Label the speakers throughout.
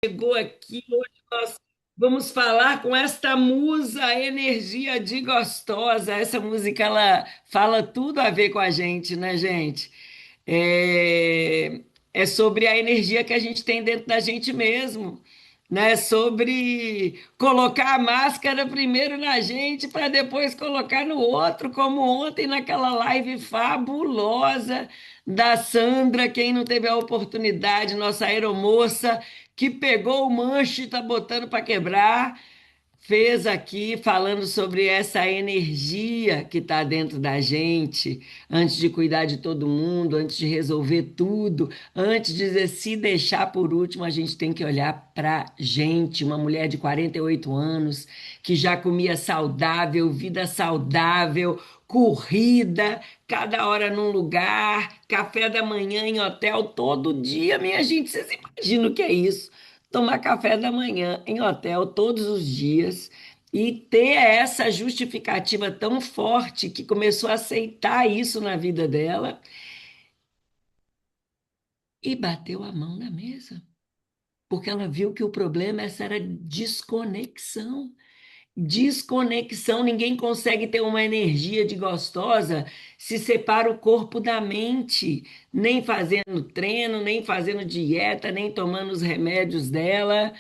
Speaker 1: Chegou aqui. Hoje nós vamos falar com esta musa, Energia de Gostosa. Essa música, ela fala tudo a ver com a gente, né, gente? É, é sobre a energia que a gente tem dentro da gente mesmo, né? Sobre colocar a máscara primeiro na gente para depois colocar no outro, como ontem naquela live fabulosa da Sandra, quem não teve a oportunidade, nossa aeromoça, que pegou o manche e tá botando para quebrar, fez aqui falando sobre essa energia que está dentro da gente, antes de cuidar de todo mundo, antes de resolver tudo, antes de dizer se deixar por último, a gente tem que olhar para gente, uma mulher de 48 anos que já comia saudável, vida saudável, corrida, cada hora num lugar, café da manhã em hotel todo dia, minha gente, vocês imaginam o que é isso? Tomar café da manhã em hotel todos os dias e ter essa justificativa tão forte que começou a aceitar isso na vida dela e bateu a mão na mesa, porque ela viu que o problema essa era desconexão. Desconexão, ninguém consegue ter uma energia de gostosa se separa o corpo da mente, nem fazendo treino, nem fazendo dieta, nem tomando os remédios dela.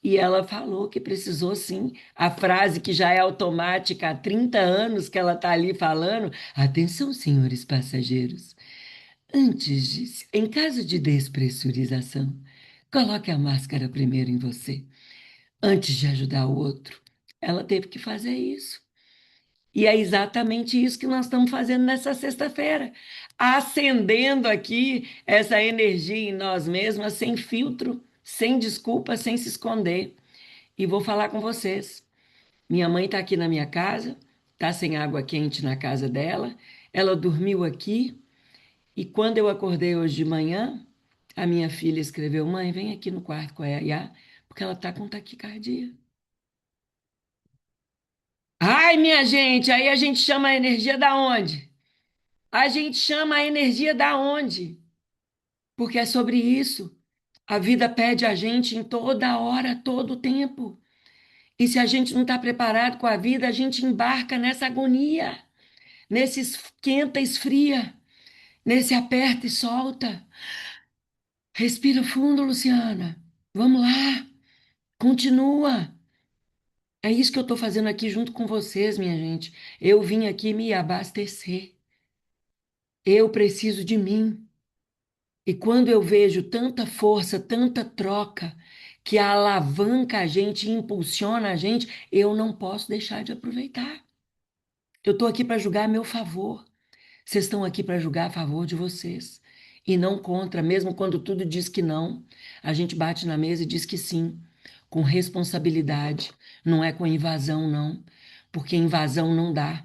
Speaker 1: E ela falou que precisou sim. A frase que já é automática há 30 anos que ela está ali falando. Atenção, senhores passageiros. Em caso de despressurização, coloque a máscara primeiro em você, antes de ajudar o outro. Ela teve que fazer isso. E é exatamente isso que nós estamos fazendo nessa sexta-feira. Acendendo aqui essa energia em nós mesmas, sem filtro, sem desculpa, sem se esconder. E vou falar com vocês. Minha mãe está aqui na minha casa, está sem água quente na casa dela. Ela dormiu aqui e quando eu acordei hoje de manhã, a minha filha escreveu: Mãe, vem aqui no quarto com a Yaya, porque ela está com taquicardia. Ai, minha gente, aí a gente chama a energia da onde? A gente chama a energia da onde? Porque é sobre isso. A vida pede a gente em toda hora, todo tempo. E se a gente não está preparado com a vida, a gente embarca nessa agonia, nesse esquenta, esfria, nesse aperta e solta. Respira fundo, Luciana. Vamos lá, continua. É isso que eu estou fazendo aqui junto com vocês, minha gente. Eu vim aqui me abastecer. Eu preciso de mim. E quando eu vejo tanta força, tanta troca, que alavanca a gente, impulsiona a gente, eu não posso deixar de aproveitar. Eu estou aqui para julgar a meu favor. Vocês estão aqui para julgar a favor de vocês e não contra, mesmo quando tudo diz que não. A gente bate na mesa e diz que sim, com responsabilidade, não é com invasão, não, porque invasão não dá.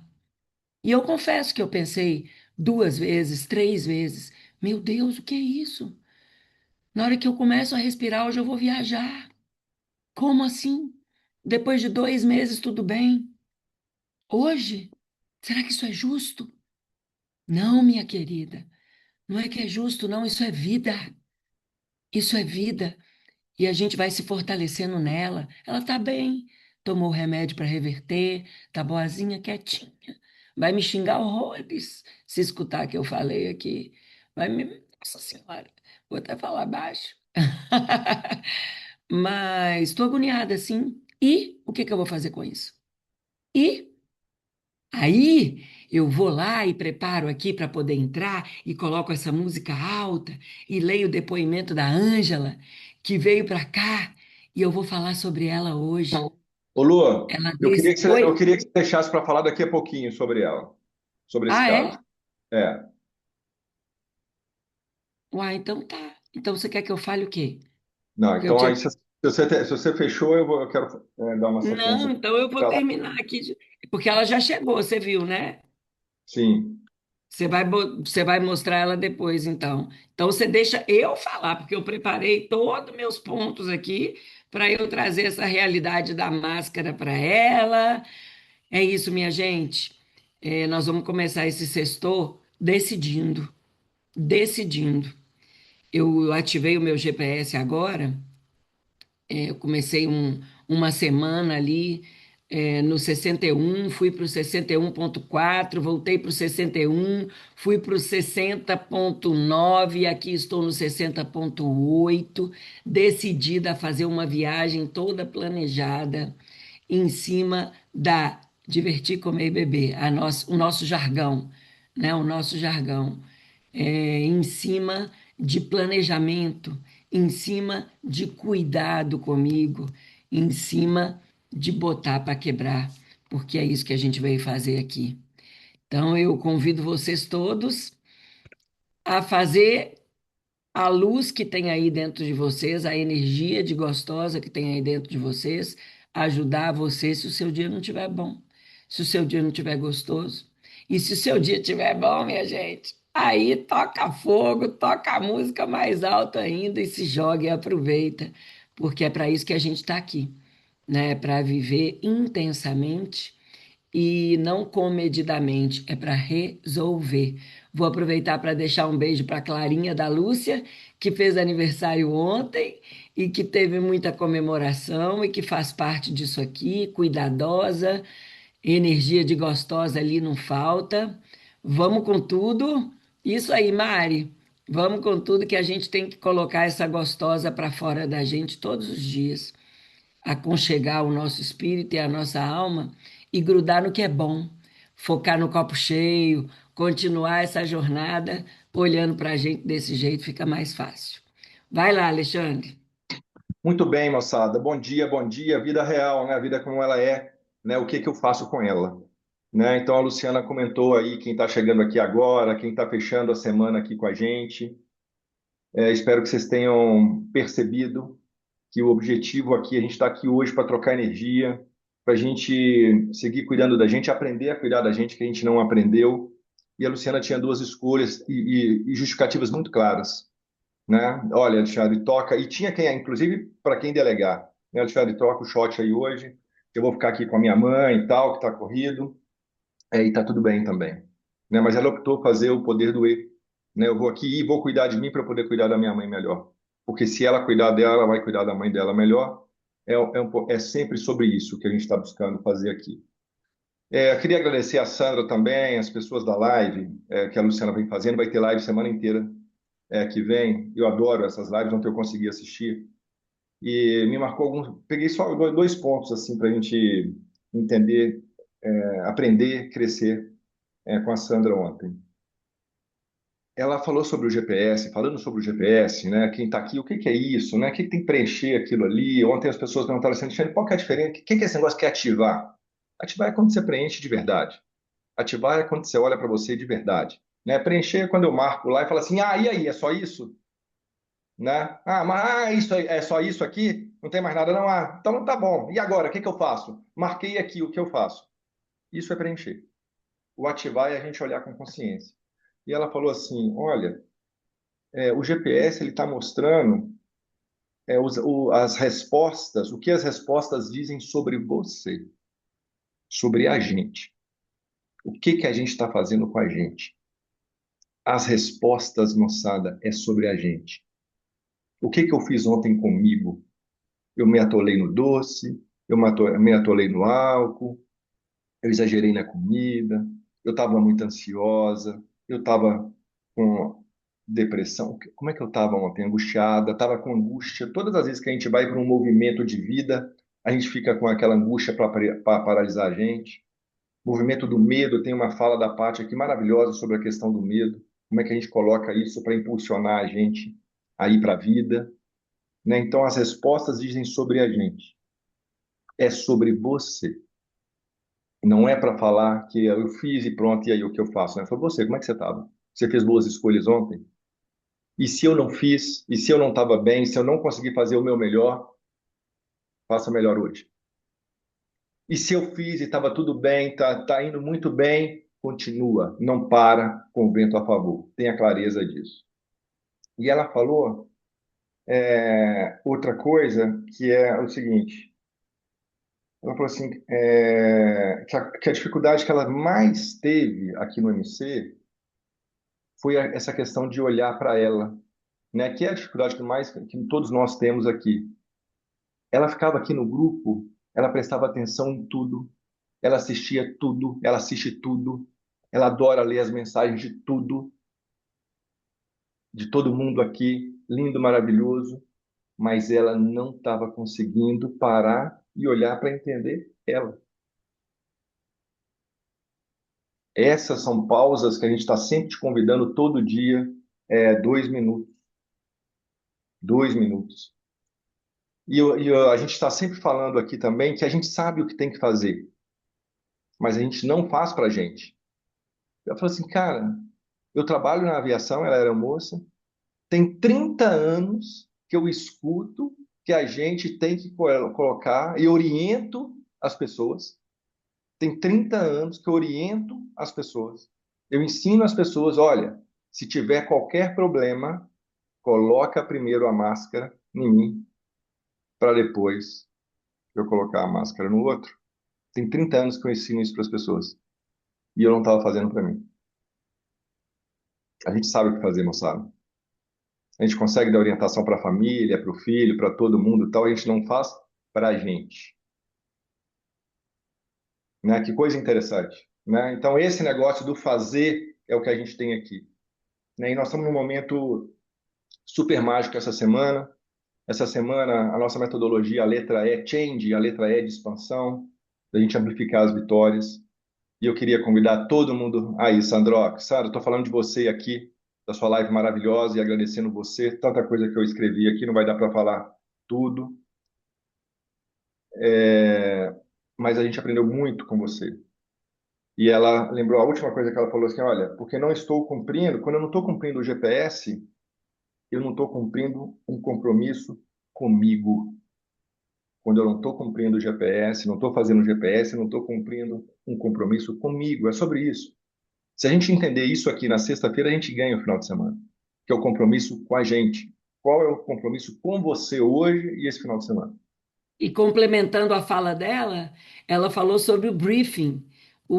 Speaker 1: E eu confesso que eu pensei duas vezes, três vezes: meu Deus, o que é isso? Na hora que eu começo a respirar, hoje eu vou viajar. Como assim? Depois de 2 meses, tudo bem? Hoje? Será que isso é justo? Não, minha querida. Não é que é justo, não, isso é vida. Isso é vida. E a gente vai se fortalecendo nela. Ela tá bem, tomou o remédio para reverter, tá boazinha, quietinha. Vai me xingar horrores se escutar que eu falei aqui. Nossa Senhora, vou até falar baixo. Mas estou agoniada, sim. E o que que eu vou fazer com isso? E aí eu vou lá e preparo aqui para poder entrar e coloco essa música alta e leio o depoimento da Ângela, que veio para cá, e eu vou falar sobre ela hoje.
Speaker 2: Ô, Lua,
Speaker 1: Ela
Speaker 2: eu queria
Speaker 1: disse:
Speaker 2: que você, eu
Speaker 1: Oi?
Speaker 2: queria que você deixasse para falar daqui a pouquinho sobre ela, sobre esse
Speaker 1: Ah,
Speaker 2: caso.
Speaker 1: é?
Speaker 2: É.
Speaker 1: Uai, então tá. Então você quer que eu fale o quê?
Speaker 2: Não,
Speaker 1: Que eu
Speaker 2: então
Speaker 1: tinha...
Speaker 2: aí se você fechou, eu quero dar uma sequência
Speaker 1: Não, então eu vou
Speaker 2: para ela.
Speaker 1: terminar aqui, porque ela já chegou, você viu, né?
Speaker 2: Sim.
Speaker 1: Você vai mostrar ela depois, então. Então você deixa eu falar, porque eu preparei todos meus pontos aqui para eu trazer essa realidade da máscara para ela. É isso, minha gente. Nós vamos começar esse sextor decidindo, decidindo. Eu ativei o meu GPS agora Eu comecei uma semana ali no 61, fui para o 61,4, voltei para o 61, fui para o 60,9 e aqui estou no 60,8, decidida a fazer uma viagem toda planejada em cima da divertir, comer e beber, o nosso jargão, né? O nosso jargão, em cima de planejamento, em cima de cuidado comigo, em cima de botar para quebrar, porque é isso que a gente veio fazer aqui. Então, eu convido vocês todos a fazer a luz que tem aí dentro de vocês, a energia de gostosa que tem aí dentro de vocês, ajudar você se o seu dia não estiver bom, se o seu dia não estiver gostoso. E se o seu dia estiver bom, minha gente, aí toca fogo, toca a música mais alto ainda e se joga e aproveita, porque é para isso que a gente está aqui, né? Para viver intensamente e não comedidamente, é para resolver. Vou aproveitar para deixar um beijo para Clarinha da Lúcia, que fez aniversário ontem e que teve muita comemoração e que faz parte disso aqui, cuidadosa, energia de gostosa ali não falta. Vamos com tudo. Isso aí, Mari. Vamos com tudo que a gente tem que colocar essa gostosa para fora da gente todos os dias, aconchegar o nosso espírito e a nossa alma e grudar no que é bom, focar no copo cheio, continuar essa jornada olhando para a gente desse jeito fica mais fácil. Vai lá, Alexandre.
Speaker 2: Muito bem, moçada. Bom dia, vida real, né? A vida como ela é, né? O que que eu faço com ela, né? Então a Luciana comentou aí quem está chegando aqui agora, quem está fechando a semana aqui com a gente. Espero que vocês tenham percebido que o objetivo aqui, a gente está aqui hoje para trocar energia, para a gente seguir cuidando da gente, aprender a cuidar da gente que a gente não aprendeu. E a Luciana tinha duas escolhas e justificativas muito claras, né? Olha, Alexandre, toca. E tinha quem, inclusive, para quem delegar. Né, Alexandre, troca o shot aí hoje. Eu vou ficar aqui com a minha mãe e tal, que está corrido. E tá tudo bem também. Né? Mas ela optou fazer o poder do E. Né? Eu vou aqui e vou cuidar de mim para poder cuidar da minha mãe melhor. Porque se ela cuidar dela, ela vai cuidar da mãe dela melhor. É sempre sobre isso que a gente está buscando fazer aqui. Eu queria agradecer a Sandra também, as pessoas da live que a Luciana vem fazendo. Vai ter live semana inteira que vem. Eu adoro essas lives, ontem eu consegui assistir. E me marcou alguns. Peguei só dois pontos assim para a gente entender, aprender, crescer com a Sandra ontem. Ela falou sobre o GPS, falando sobre o GPS, né? Quem está aqui, o que que é isso, né? O que que tem que preencher aquilo ali? Ontem as pessoas perguntaram assim, Alexandre, qual que é a diferença? O que que é esse negócio que é ativar? Ativar é quando você preenche de verdade. Ativar é quando você olha para você de verdade. Né? Preencher é quando eu marco lá e falo assim, e aí, é só isso? Né? Isso é só isso aqui? Não tem mais nada, não? Então tá bom. E agora, o que que eu faço? Marquei aqui o que eu faço. Isso é preencher. O ativar é a gente olhar com consciência. E ela falou assim, olha, o GPS ele está mostrando as respostas, o que as respostas dizem sobre você, sobre a gente. O que que a gente está fazendo com a gente? As respostas, moçada, é sobre a gente. O que que eu fiz ontem comigo? Eu me atolei no doce, me atolei no álcool, eu exagerei na comida, eu estava muito ansiosa, eu estava com depressão. Como é que eu estava ontem? Angustiada, estava com angústia. Todas as vezes que a gente vai para um movimento de vida, a gente fica com aquela angústia para paralisar a gente. O movimento do medo, tem uma fala da Paty aqui maravilhosa sobre a questão do medo. Como é que a gente coloca isso para impulsionar a gente a ir para a vida, né? Então, as respostas dizem sobre a gente. É sobre você. Não é para falar que eu fiz e pronto, e aí o que eu faço? Né? Foi você, como é que você estava? Você fez boas escolhas ontem? E se eu não fiz? E se eu não estava bem? Se eu não consegui fazer o meu melhor? Faça melhor hoje. E se eu fiz e estava tudo bem, tá indo muito bem, continua. Não para com o vento a favor. Tenha clareza disso. E ela falou outra coisa, que é o seguinte. Ela falou assim, que a dificuldade que ela mais teve aqui no MC foi essa questão de olhar para ela, né? Que é a dificuldade que todos nós temos aqui. Ela ficava aqui no grupo, ela prestava atenção em tudo, ela assistia tudo, ela assiste tudo, ela adora ler as mensagens de tudo, de todo mundo aqui, lindo, maravilhoso, mas ela não estava conseguindo parar e olhar para entender ela. Essas são pausas que a gente está sempre te convidando todo dia, 2 minutos, 2 minutos. A gente está sempre falando aqui também que a gente sabe o que tem que fazer, mas a gente não faz para a gente. Eu falo assim, cara, eu trabalho na aviação, ela era moça, tem 30 anos que eu escuto que a gente tem que colocar e oriento as pessoas. Tem 30 anos que eu oriento as pessoas. Eu ensino as pessoas, olha, se tiver qualquer problema, coloca primeiro a máscara em mim, para depois eu colocar a máscara no outro. Tem 30 anos que eu ensino isso para as pessoas. E eu não estava fazendo para mim. A gente sabe o que fazer, moçada. A gente consegue dar orientação para a família, para o filho, para todo mundo e tal. A gente não faz para a gente. Né? Que coisa interessante. Né? Então, esse negócio do fazer é o que a gente tem aqui. Né? E nós estamos num momento super mágico essa semana. Essa semana, a nossa metodologia, a letra E, change, a letra E de expansão, da gente amplificar as vitórias. E eu queria convidar todo mundo aí, Sandroca. Sandra, estou falando de você aqui, da sua live maravilhosa e agradecendo você. Tanta coisa que eu escrevi aqui, não vai dar para falar tudo. Mas a gente aprendeu muito com você. E ela lembrou a última coisa que ela falou assim: olha, porque não estou cumprindo, quando eu não estou cumprindo o GPS, eu não estou cumprindo um compromisso comigo. Quando eu não estou cumprindo o GPS, não estou fazendo o GPS, não estou cumprindo um compromisso comigo. É sobre isso. Se a gente entender isso aqui na sexta-feira, a gente ganha o final de semana, que é o compromisso com a gente. Qual é o compromisso com você hoje e esse final de semana?
Speaker 1: E complementando a fala dela, ela falou sobre o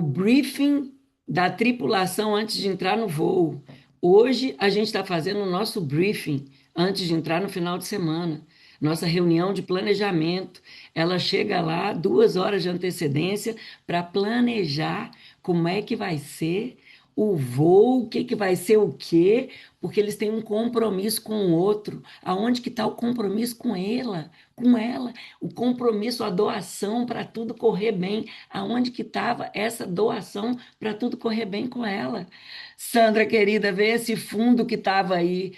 Speaker 1: briefing da tripulação antes de entrar no voo. Hoje a gente está fazendo o nosso briefing antes de entrar no final de semana, nossa reunião de planejamento. Ela chega lá 2 horas de antecedência para planejar como é que vai ser o voo, o que que vai ser o quê, porque eles têm um compromisso com o outro. Aonde que está o compromisso com ela? Com ela, o compromisso, a doação para tudo correr bem. Aonde que estava essa doação para tudo correr bem com ela? Sandra, querida, vê esse fundo que estava aí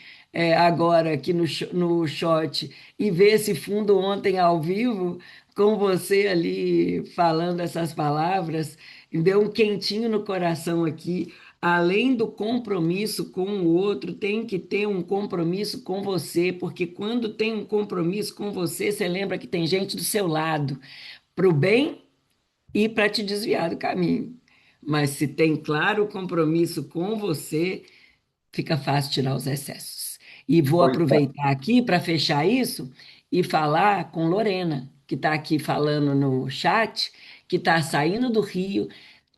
Speaker 1: agora aqui no shot e vê esse fundo ontem ao vivo com você ali falando essas palavras, e deu um quentinho no coração aqui. Além do compromisso com o outro, tem que ter um compromisso com você, porque quando tem um compromisso com você, você lembra que tem gente do seu lado, para o bem e para te desviar do caminho. Mas se tem claro o compromisso com você, fica fácil tirar os excessos. E vou
Speaker 2: Pois é.
Speaker 1: aproveitar aqui para fechar isso e falar com Lorena, que está aqui falando no chat, que está saindo do Rio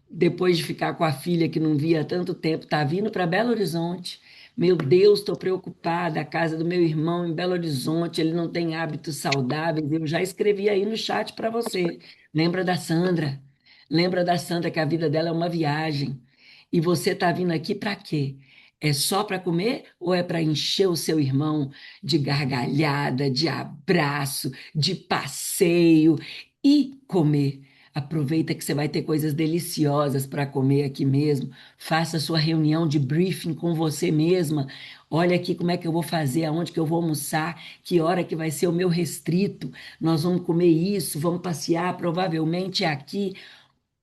Speaker 1: depois de ficar com a filha que não via há tanto tempo, está vindo para Belo Horizonte. Meu Deus, estou preocupada. A casa do meu irmão em Belo Horizonte, ele não tem hábitos saudáveis. Eu já escrevi aí no chat para você. Lembra da Sandra? Lembra da Sandra que a vida dela é uma viagem. E você está vindo aqui para quê? É só para comer ou é para encher o seu irmão de gargalhada, de abraço, de passeio e comer? Aproveita que você vai ter coisas deliciosas para comer aqui mesmo. Faça sua reunião de briefing com você mesma. Olha aqui como é que eu vou fazer, aonde que eu vou almoçar, que hora que vai ser o meu restrito. Nós vamos comer isso, vamos passear, provavelmente é aqui.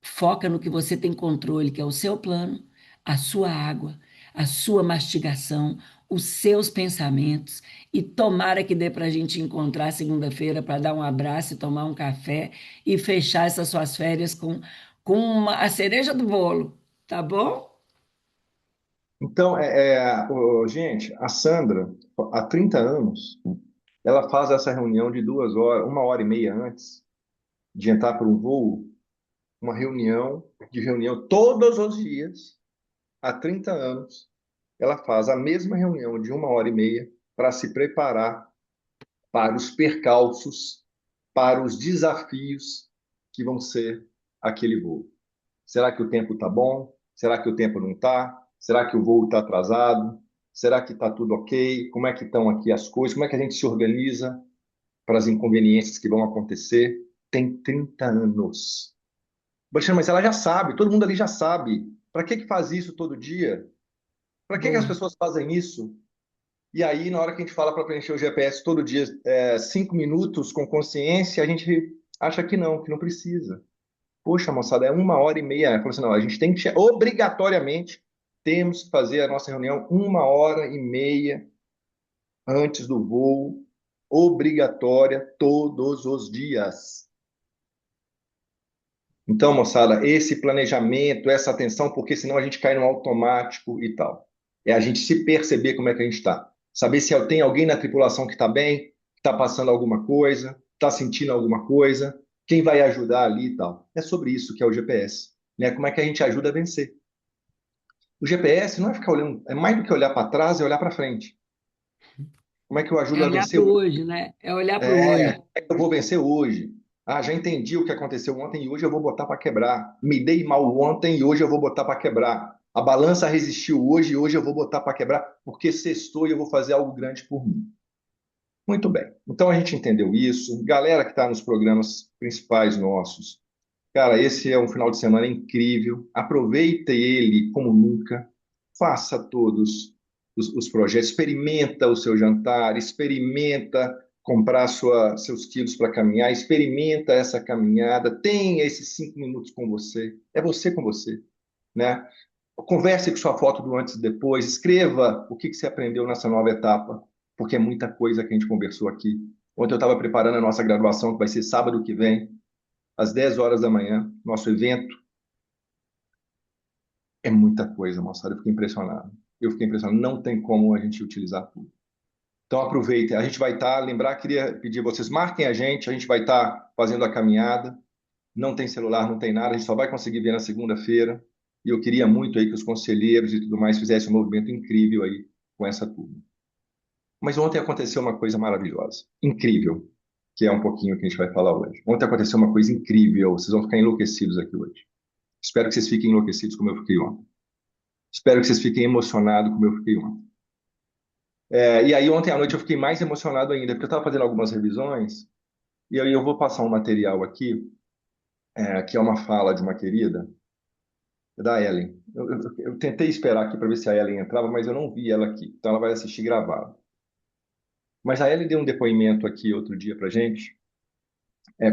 Speaker 1: Foca no que você tem controle, que é o seu plano, a sua água, a sua mastigação, os seus pensamentos. E tomara que dê para a gente encontrar segunda-feira para dar um abraço e tomar um café e fechar essas suas férias com a cereja do bolo, tá bom?
Speaker 2: Então, gente, a Sandra, há 30 anos, ela faz essa reunião de 2 horas, 1 hora e meia antes de entrar para um voo, uma reunião de reunião todos os dias, há 30 anos, ela faz a mesma reunião de 1 hora e meia para se preparar para os percalços para os desafios que vão ser aquele voo. Será que o tempo está bom? Será que o tempo não está? Será que o voo está atrasado? Será que está tudo ok? Como é que estão aqui as coisas? Como é que a gente se organiza para as inconveniências que vão acontecer? Tem 30 anos. Alexandre, mas ela já sabe, todo mundo ali já sabe. Para que que faz isso todo dia? Para que que as
Speaker 1: Boa.
Speaker 2: pessoas fazem isso? E aí, na hora que a gente fala para preencher o GPS todo dia, 5 minutos com consciência, a gente acha que não precisa. Poxa, moçada, é 1 hora e meia. Falou assim, não, a gente tem que, obrigatoriamente, temos que fazer a nossa reunião 1 hora e meia antes do voo, obrigatória, todos os dias. Então, moçada, esse planejamento, essa atenção, porque senão a gente cai no automático e tal. É a gente se perceber como é que a gente está. Saber se tem alguém na tripulação que está bem, que está passando alguma coisa, está sentindo alguma coisa, quem vai ajudar ali e tal. É sobre isso que é o GPS. Né? Como é que a gente ajuda a vencer. O GPS não é ficar olhando, é mais do que olhar para trás, é olhar para frente. Como é que eu
Speaker 1: É
Speaker 2: ajudo a
Speaker 1: olhar
Speaker 2: vencer
Speaker 1: para o
Speaker 2: hoje?
Speaker 1: hoje, né? É olhar para o
Speaker 2: É,
Speaker 1: hoje.
Speaker 2: como é que eu vou vencer hoje? Ah, já entendi o que aconteceu ontem e hoje eu vou botar para quebrar. Me dei mal ontem e hoje eu vou botar para quebrar. A balança resistiu hoje e hoje eu vou botar para quebrar, porque sextou e eu vou fazer algo grande por mim. Muito bem. Então a gente entendeu isso. Galera que está nos programas principais nossos, cara, esse é um final de semana incrível. Aproveite ele como nunca. Faça todos os projetos. Experimenta o seu jantar, experimenta comprar seus quilos para caminhar, experimenta essa caminhada, tenha esses 5 minutos com você. É você com você, né? Converse com sua foto do antes e depois, escreva o que você aprendeu nessa nova etapa, porque é muita coisa que a gente conversou aqui. Ontem eu estava preparando a nossa graduação, que vai ser sábado que vem, às 10 horas da manhã, nosso evento. É muita coisa, moçada. Eu fiquei impressionado. Eu fiquei impressionado. Não tem como a gente utilizar tudo. Então aproveitem. A gente vai estar, lembrar, queria pedir a vocês, marquem a gente vai estar fazendo a caminhada. Não tem celular, não tem nada, a gente só vai conseguir ver na segunda-feira. E eu queria muito aí que os conselheiros e tudo mais fizessem um movimento incrível aí com essa turma. Mas ontem aconteceu uma coisa maravilhosa, incrível, que é um pouquinho que a gente vai falar hoje. Ontem aconteceu uma coisa incrível, vocês vão ficar enlouquecidos aqui hoje. Espero que vocês fiquem enlouquecidos como eu fiquei ontem. Espero que vocês fiquem emocionados como eu fiquei ontem. E aí, ontem à noite, eu fiquei mais emocionado ainda, porque eu estava fazendo algumas revisões, e aí eu vou passar um material aqui, que é uma fala de uma querida, da Ellen. Eu tentei esperar aqui para ver se a Ellen entrava, mas eu não vi ela aqui, então ela vai assistir gravado. Mas a Ellen deu um depoimento aqui outro dia para gente,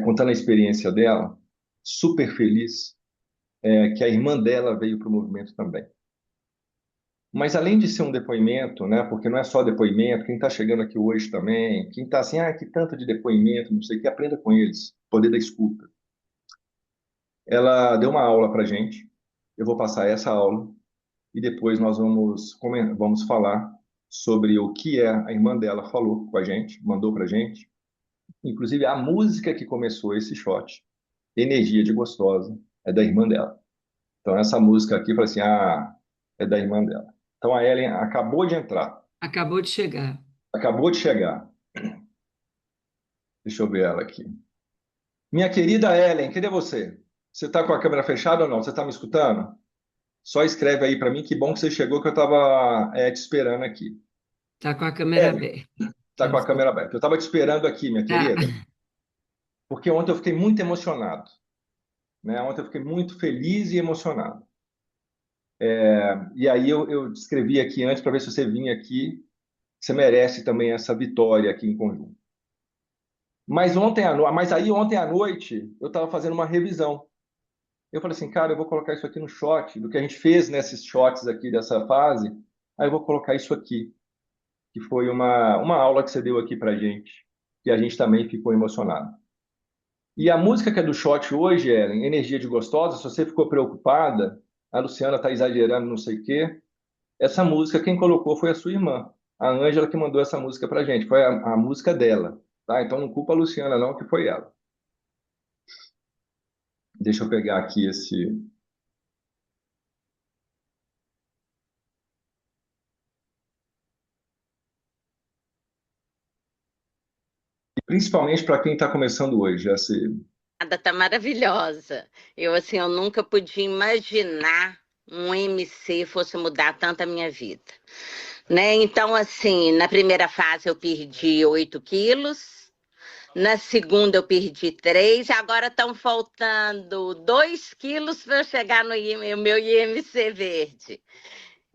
Speaker 2: contando a experiência dela, super feliz, que a irmã dela veio para o movimento também. Mas além de ser um depoimento, né, porque não é só depoimento, quem está chegando aqui hoje também, quem está assim, que tanto de depoimento, não sei o que, aprenda com eles, poder da escuta. Ela deu uma aula para gente, eu vou passar essa aula e depois nós vamos falar sobre o que a irmã dela falou com a gente, mandou para a gente, inclusive a música que começou esse shot, Energia de Gostosa, é da irmã dela. Então essa música aqui, eu falei assim, é da irmã dela. Então a Ellen acabou de entrar.
Speaker 1: Acabou de chegar.
Speaker 2: Acabou de chegar. Deixa eu ver ela aqui. Minha querida Ellen, cadê você? Você está com a câmera fechada ou não? Você está me escutando? Só escreve aí para mim. Que bom que você chegou, que eu estava te esperando aqui.
Speaker 1: Tá com a câmera
Speaker 2: Ellen,
Speaker 1: aberta.
Speaker 2: está
Speaker 1: Tá
Speaker 2: com a câmera aberta. Eu estava te esperando aqui, minha
Speaker 1: Tá.
Speaker 2: querida, porque ontem eu fiquei muito emocionado. Né? Ontem eu fiquei muito feliz e emocionado. E aí eu escrevi aqui antes para ver se você vinha aqui. Você merece também essa vitória aqui em conjunto. Mas aí ontem à noite eu estava fazendo uma revisão. Eu falei assim, cara, eu vou colocar isso aqui no shot, do que a gente fez nesses shots aqui dessa fase, aí eu vou colocar isso aqui, que foi uma aula que você deu aqui pra gente, que a gente também ficou emocionado. E a música que é do shot hoje, Ellen, Energia de Gostosa, se você ficou preocupada, a Luciana tá exagerando, não sei o quê, essa música quem colocou foi a sua irmã, a Ângela que mandou essa música pra gente, foi a música dela, tá? Então não culpa a Luciana não, que foi ela. Deixa eu pegar aqui esse. principalmente para quem está começando hoje?
Speaker 3: Nada tá maravilhosa. Eu nunca podia imaginar um MC fosse mudar tanto a minha vida, né? Então, assim, na primeira fase eu perdi 8 quilos, na segunda eu perdi 3, agora estão faltando 2 quilos para eu chegar no meu IMC verde.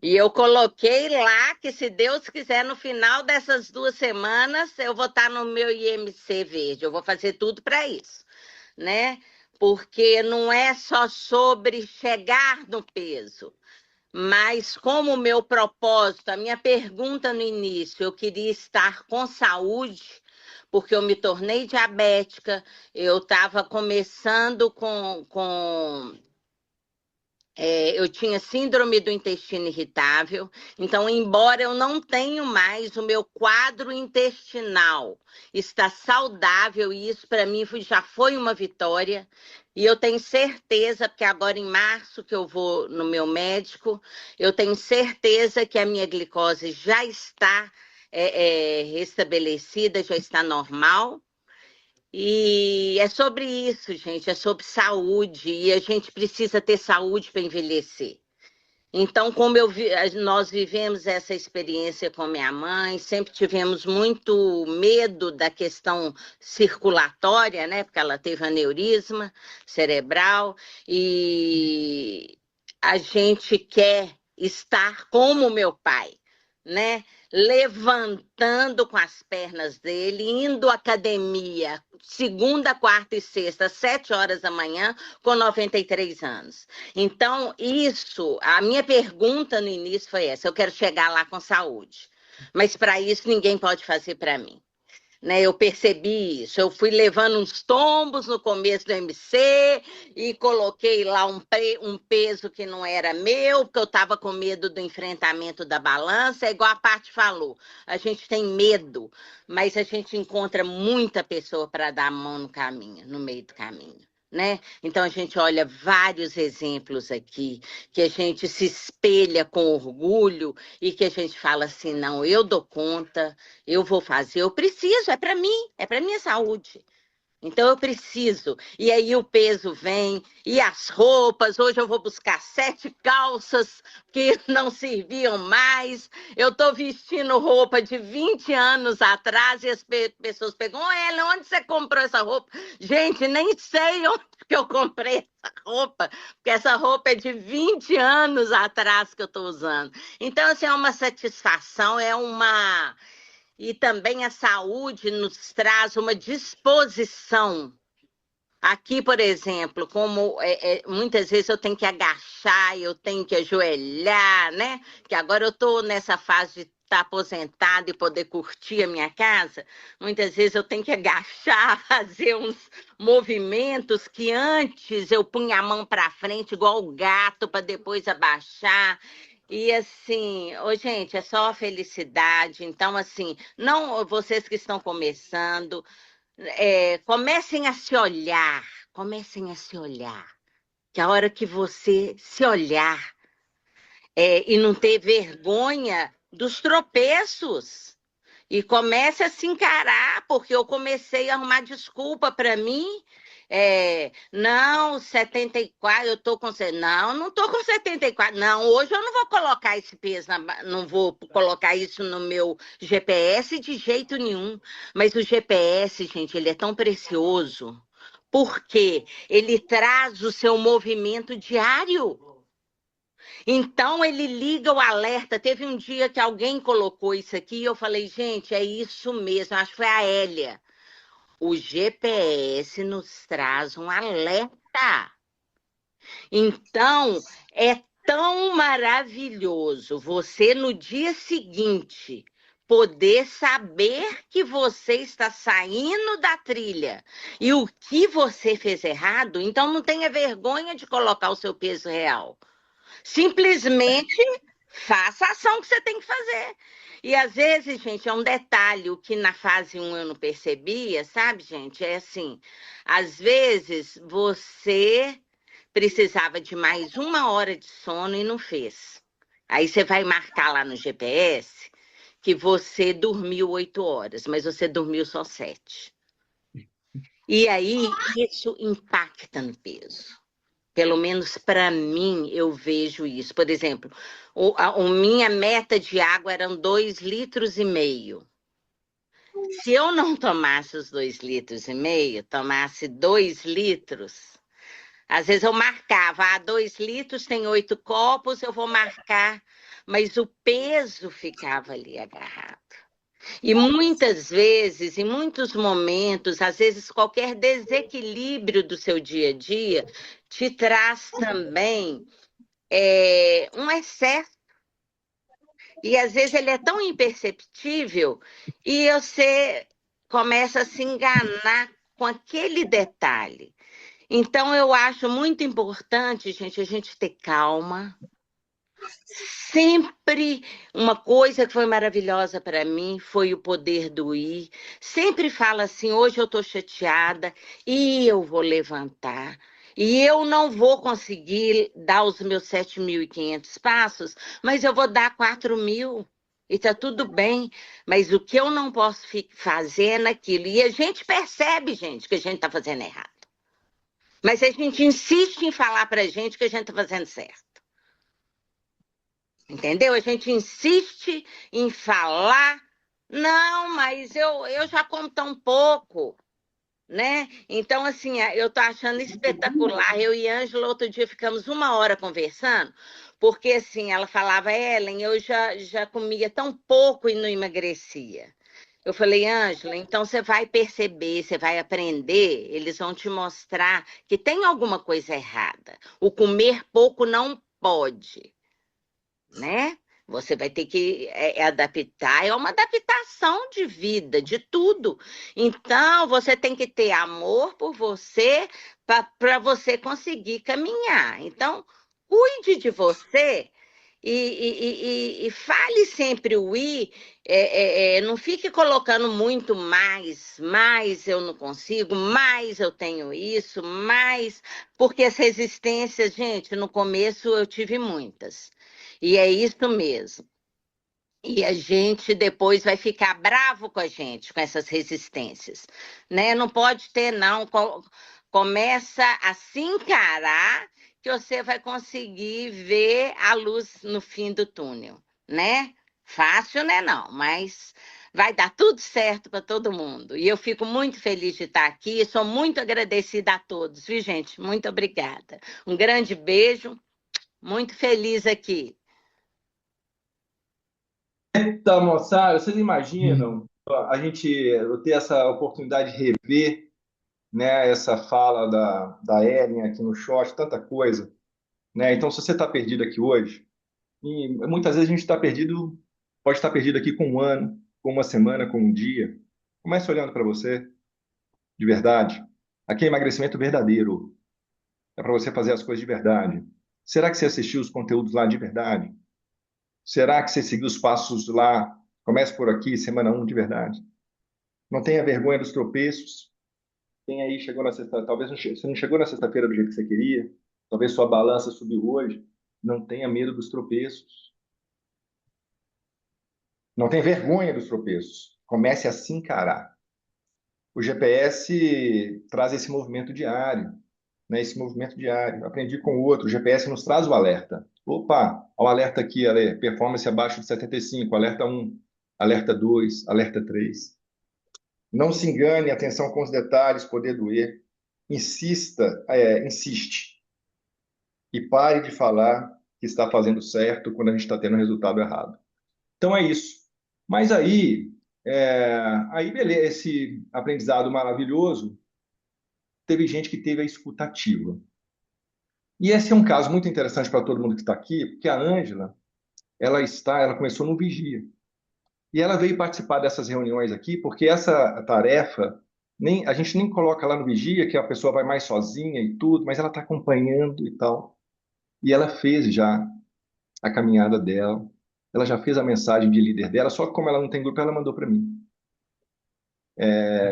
Speaker 3: E eu coloquei lá que, se Deus quiser, no final dessas 2 semanas, eu vou estar no meu IMC verde. Eu vou fazer tudo para isso, né? Porque não é só sobre chegar no peso, mas como o meu propósito, a minha pergunta no início, eu queria estar com saúde, porque eu me tornei diabética, eu estava começando eu tinha síndrome do intestino irritável, então, embora eu não tenha mais, o meu quadro intestinal está saudável, e isso para mim já foi uma vitória. E eu tenho certeza, porque agora em março que eu vou no meu médico, eu tenho certeza que a minha glicose já está restabelecida, já está normal. E é sobre isso, gente, é sobre saúde, e a gente precisa ter saúde para envelhecer. Então, nós vivemos essa experiência com minha mãe, sempre tivemos muito medo da questão circulatória, né? Porque ela teve aneurisma cerebral, e a gente quer estar como meu pai, né? Levantando com as pernas dele, indo à academia segunda, quarta e sexta, às 7 horas da manhã, com 93 anos. Então, a minha pergunta no início foi essa: eu quero chegar lá com saúde. Mas para isso ninguém pode fazer para mim, né? Eu percebi isso. Eu fui levando uns tombos no começo do MC e coloquei lá um peso que não era meu, porque eu estava com medo do enfrentamento da balança. É igual a Paty falou, a gente tem medo, mas a gente encontra muita pessoa para dar a mão no caminho, no meio do caminho. Né? Então a gente olha vários exemplos aqui, que a gente se espelha com orgulho e que a gente fala assim: não, eu dou conta, eu vou fazer, eu preciso, é para mim, é para minha saúde. Então eu preciso. E aí o peso vem, e as roupas. Hoje eu vou buscar 7 calças que não serviam mais. Eu estou vestindo roupa de 20 anos atrás e as pessoas perguntam: Ela, onde você comprou essa roupa? Gente, nem sei onde que eu comprei essa roupa, porque essa roupa é de 20 anos atrás que eu estou usando. Então, assim, é uma satisfação, e também a saúde nos traz uma disposição. Aqui, por exemplo, como muitas vezes eu tenho que agachar, eu tenho que ajoelhar, né? Que agora eu estou nessa fase de estar aposentada e poder curtir a minha casa. Muitas vezes eu tenho que agachar, fazer uns movimentos que antes eu punha a mão para frente, igual o gato, para depois abaixar. E assim, gente, é só felicidade. Então, assim, não, vocês que estão começando, comecem a se olhar. Que a hora que você se olhar e não ter vergonha dos tropeços, e comece a se encarar, porque eu comecei a arrumar desculpa para mim. Não, 74, eu tô com. Não, não tô com 74. Não, hoje eu não vou colocar esse peso, não vou colocar isso no meu GPS de jeito nenhum. Mas o GPS, gente, ele é tão precioso, porque ele traz o seu movimento diário. Então, ele liga o alerta. Teve um dia que alguém colocou isso aqui e eu falei: gente, é isso mesmo. Acho que foi a Hélia. O GPS nos traz um alerta. Então, é tão maravilhoso você, no dia seguinte, poder saber que você está saindo da trilha e o que você fez errado. Então, não tenha vergonha de colocar o seu peso real. Simplesmente faça a ação que você tem que fazer. E às vezes, gente, é um detalhe, o que na fase 1 eu não percebia, sabe, gente? É assim, às vezes você precisava de mais 1 hora de sono e não fez. Aí você vai marcar lá no GPS que você dormiu 8 horas, mas você dormiu só 7. E aí isso impacta no peso. Pelo menos para mim, eu vejo isso. Por exemplo, a minha meta de água eram 2,5 litros. Se eu não tomasse os 2,5 litros, tomasse 2 litros, às vezes eu marcava, 2 litros tem 8 copos, eu vou marcar, mas o peso ficava ali agarrado. E muitas vezes, em muitos momentos, às vezes qualquer desequilíbrio do seu dia a dia te traz também um excesso. E às vezes ele é tão imperceptível e você começa a se enganar com aquele detalhe. Então, eu acho muito importante, gente, a gente ter calma. Sempre uma coisa que foi maravilhosa para mim foi o poder do ir. Sempre fala assim: hoje eu estou chateada e eu vou levantar. E eu não vou conseguir dar os meus 7.500 passos, mas eu vou dar 4.000. E tá tudo bem. Mas o que eu não posso fazer é naquilo. E a gente percebe, gente, que a gente está fazendo errado. Mas a gente insiste em falar para a gente que a gente está fazendo certo. Entendeu? A gente insiste em falar, não, mas eu já como tão pouco, né? Então, assim, eu tô achando espetacular. Eu e Ângela, outro dia, ficamos 1 hora conversando, porque, assim, ela falava, Ellen, eu já comia tão pouco e não emagrecia. Eu falei, Ângela, então você vai perceber, você vai aprender, eles vão te mostrar que tem alguma coisa errada. O comer pouco não pode, né? Você vai ter que adaptar, é uma adaptação de vida, de tudo. Então, você tem que ter amor por você para você conseguir caminhar. Então, cuide de você e fale sempre o i, não fique colocando muito mais eu não consigo, mais eu tenho isso, mais, porque as resistências, gente, no começo eu tive muitas. E é isso mesmo. E a gente depois vai ficar bravo com a gente, com essas resistências, né? Não pode ter, não. Começa a se encarar que você vai conseguir ver a luz no fim do túnel, né? Fácil, né? Não, mas vai dar tudo certo para todo mundo. E eu fico muito feliz de estar aqui, sou muito agradecida a todos, viu, gente? Muito obrigada. Um grande beijo, muito feliz aqui.
Speaker 2: Eita, moçada, vocês imaginam a gente eu ter essa oportunidade de rever, né, essa fala da Ellen aqui no short, tanta coisa, né? Então, se você está perdido aqui hoje, e muitas vezes a gente está perdido, pode estar perdido aqui com um ano, com uma semana, com um dia. Comece olhando para você, de verdade. Aqui é emagrecimento verdadeiro. É para você fazer as coisas de verdade. Será que você assistiu os conteúdos lá de verdade? Será que você seguiu os passos lá? Comece por aqui, semana um de verdade. Não tenha vergonha dos tropeços. Quem aí chegou na sexta, talvez você não chegou na sexta-feira do jeito que você queria. Talvez sua balança subiu hoje. Não tenha medo dos tropeços. Não tenha vergonha dos tropeços. Comece a se encarar. O GPS traz esse movimento diário, né? Esse movimento diário. Aprendi com o outro. O GPS nos traz o alerta. Opa, o alerta aqui, Ale, performance abaixo de 75, alerta 1, alerta 2, alerta 3. Não se engane, atenção com os detalhes, poder doer. Insista, insiste. E pare de falar que está fazendo certo quando a gente está tendo resultado errado. Então é isso. Mas aí beleza, esse aprendizado maravilhoso, teve gente que teve a escutativa. E esse é um caso muito interessante para todo mundo que está aqui, porque a Ângela, ela começou no Vigia. E ela veio participar dessas reuniões aqui, porque essa tarefa, a gente nem coloca lá no Vigia, que a pessoa vai mais sozinha e tudo, mas ela está acompanhando e tal. E ela fez já a caminhada dela, ela já fez a mensagem de líder dela, só que como ela não tem grupo, ela mandou para mim.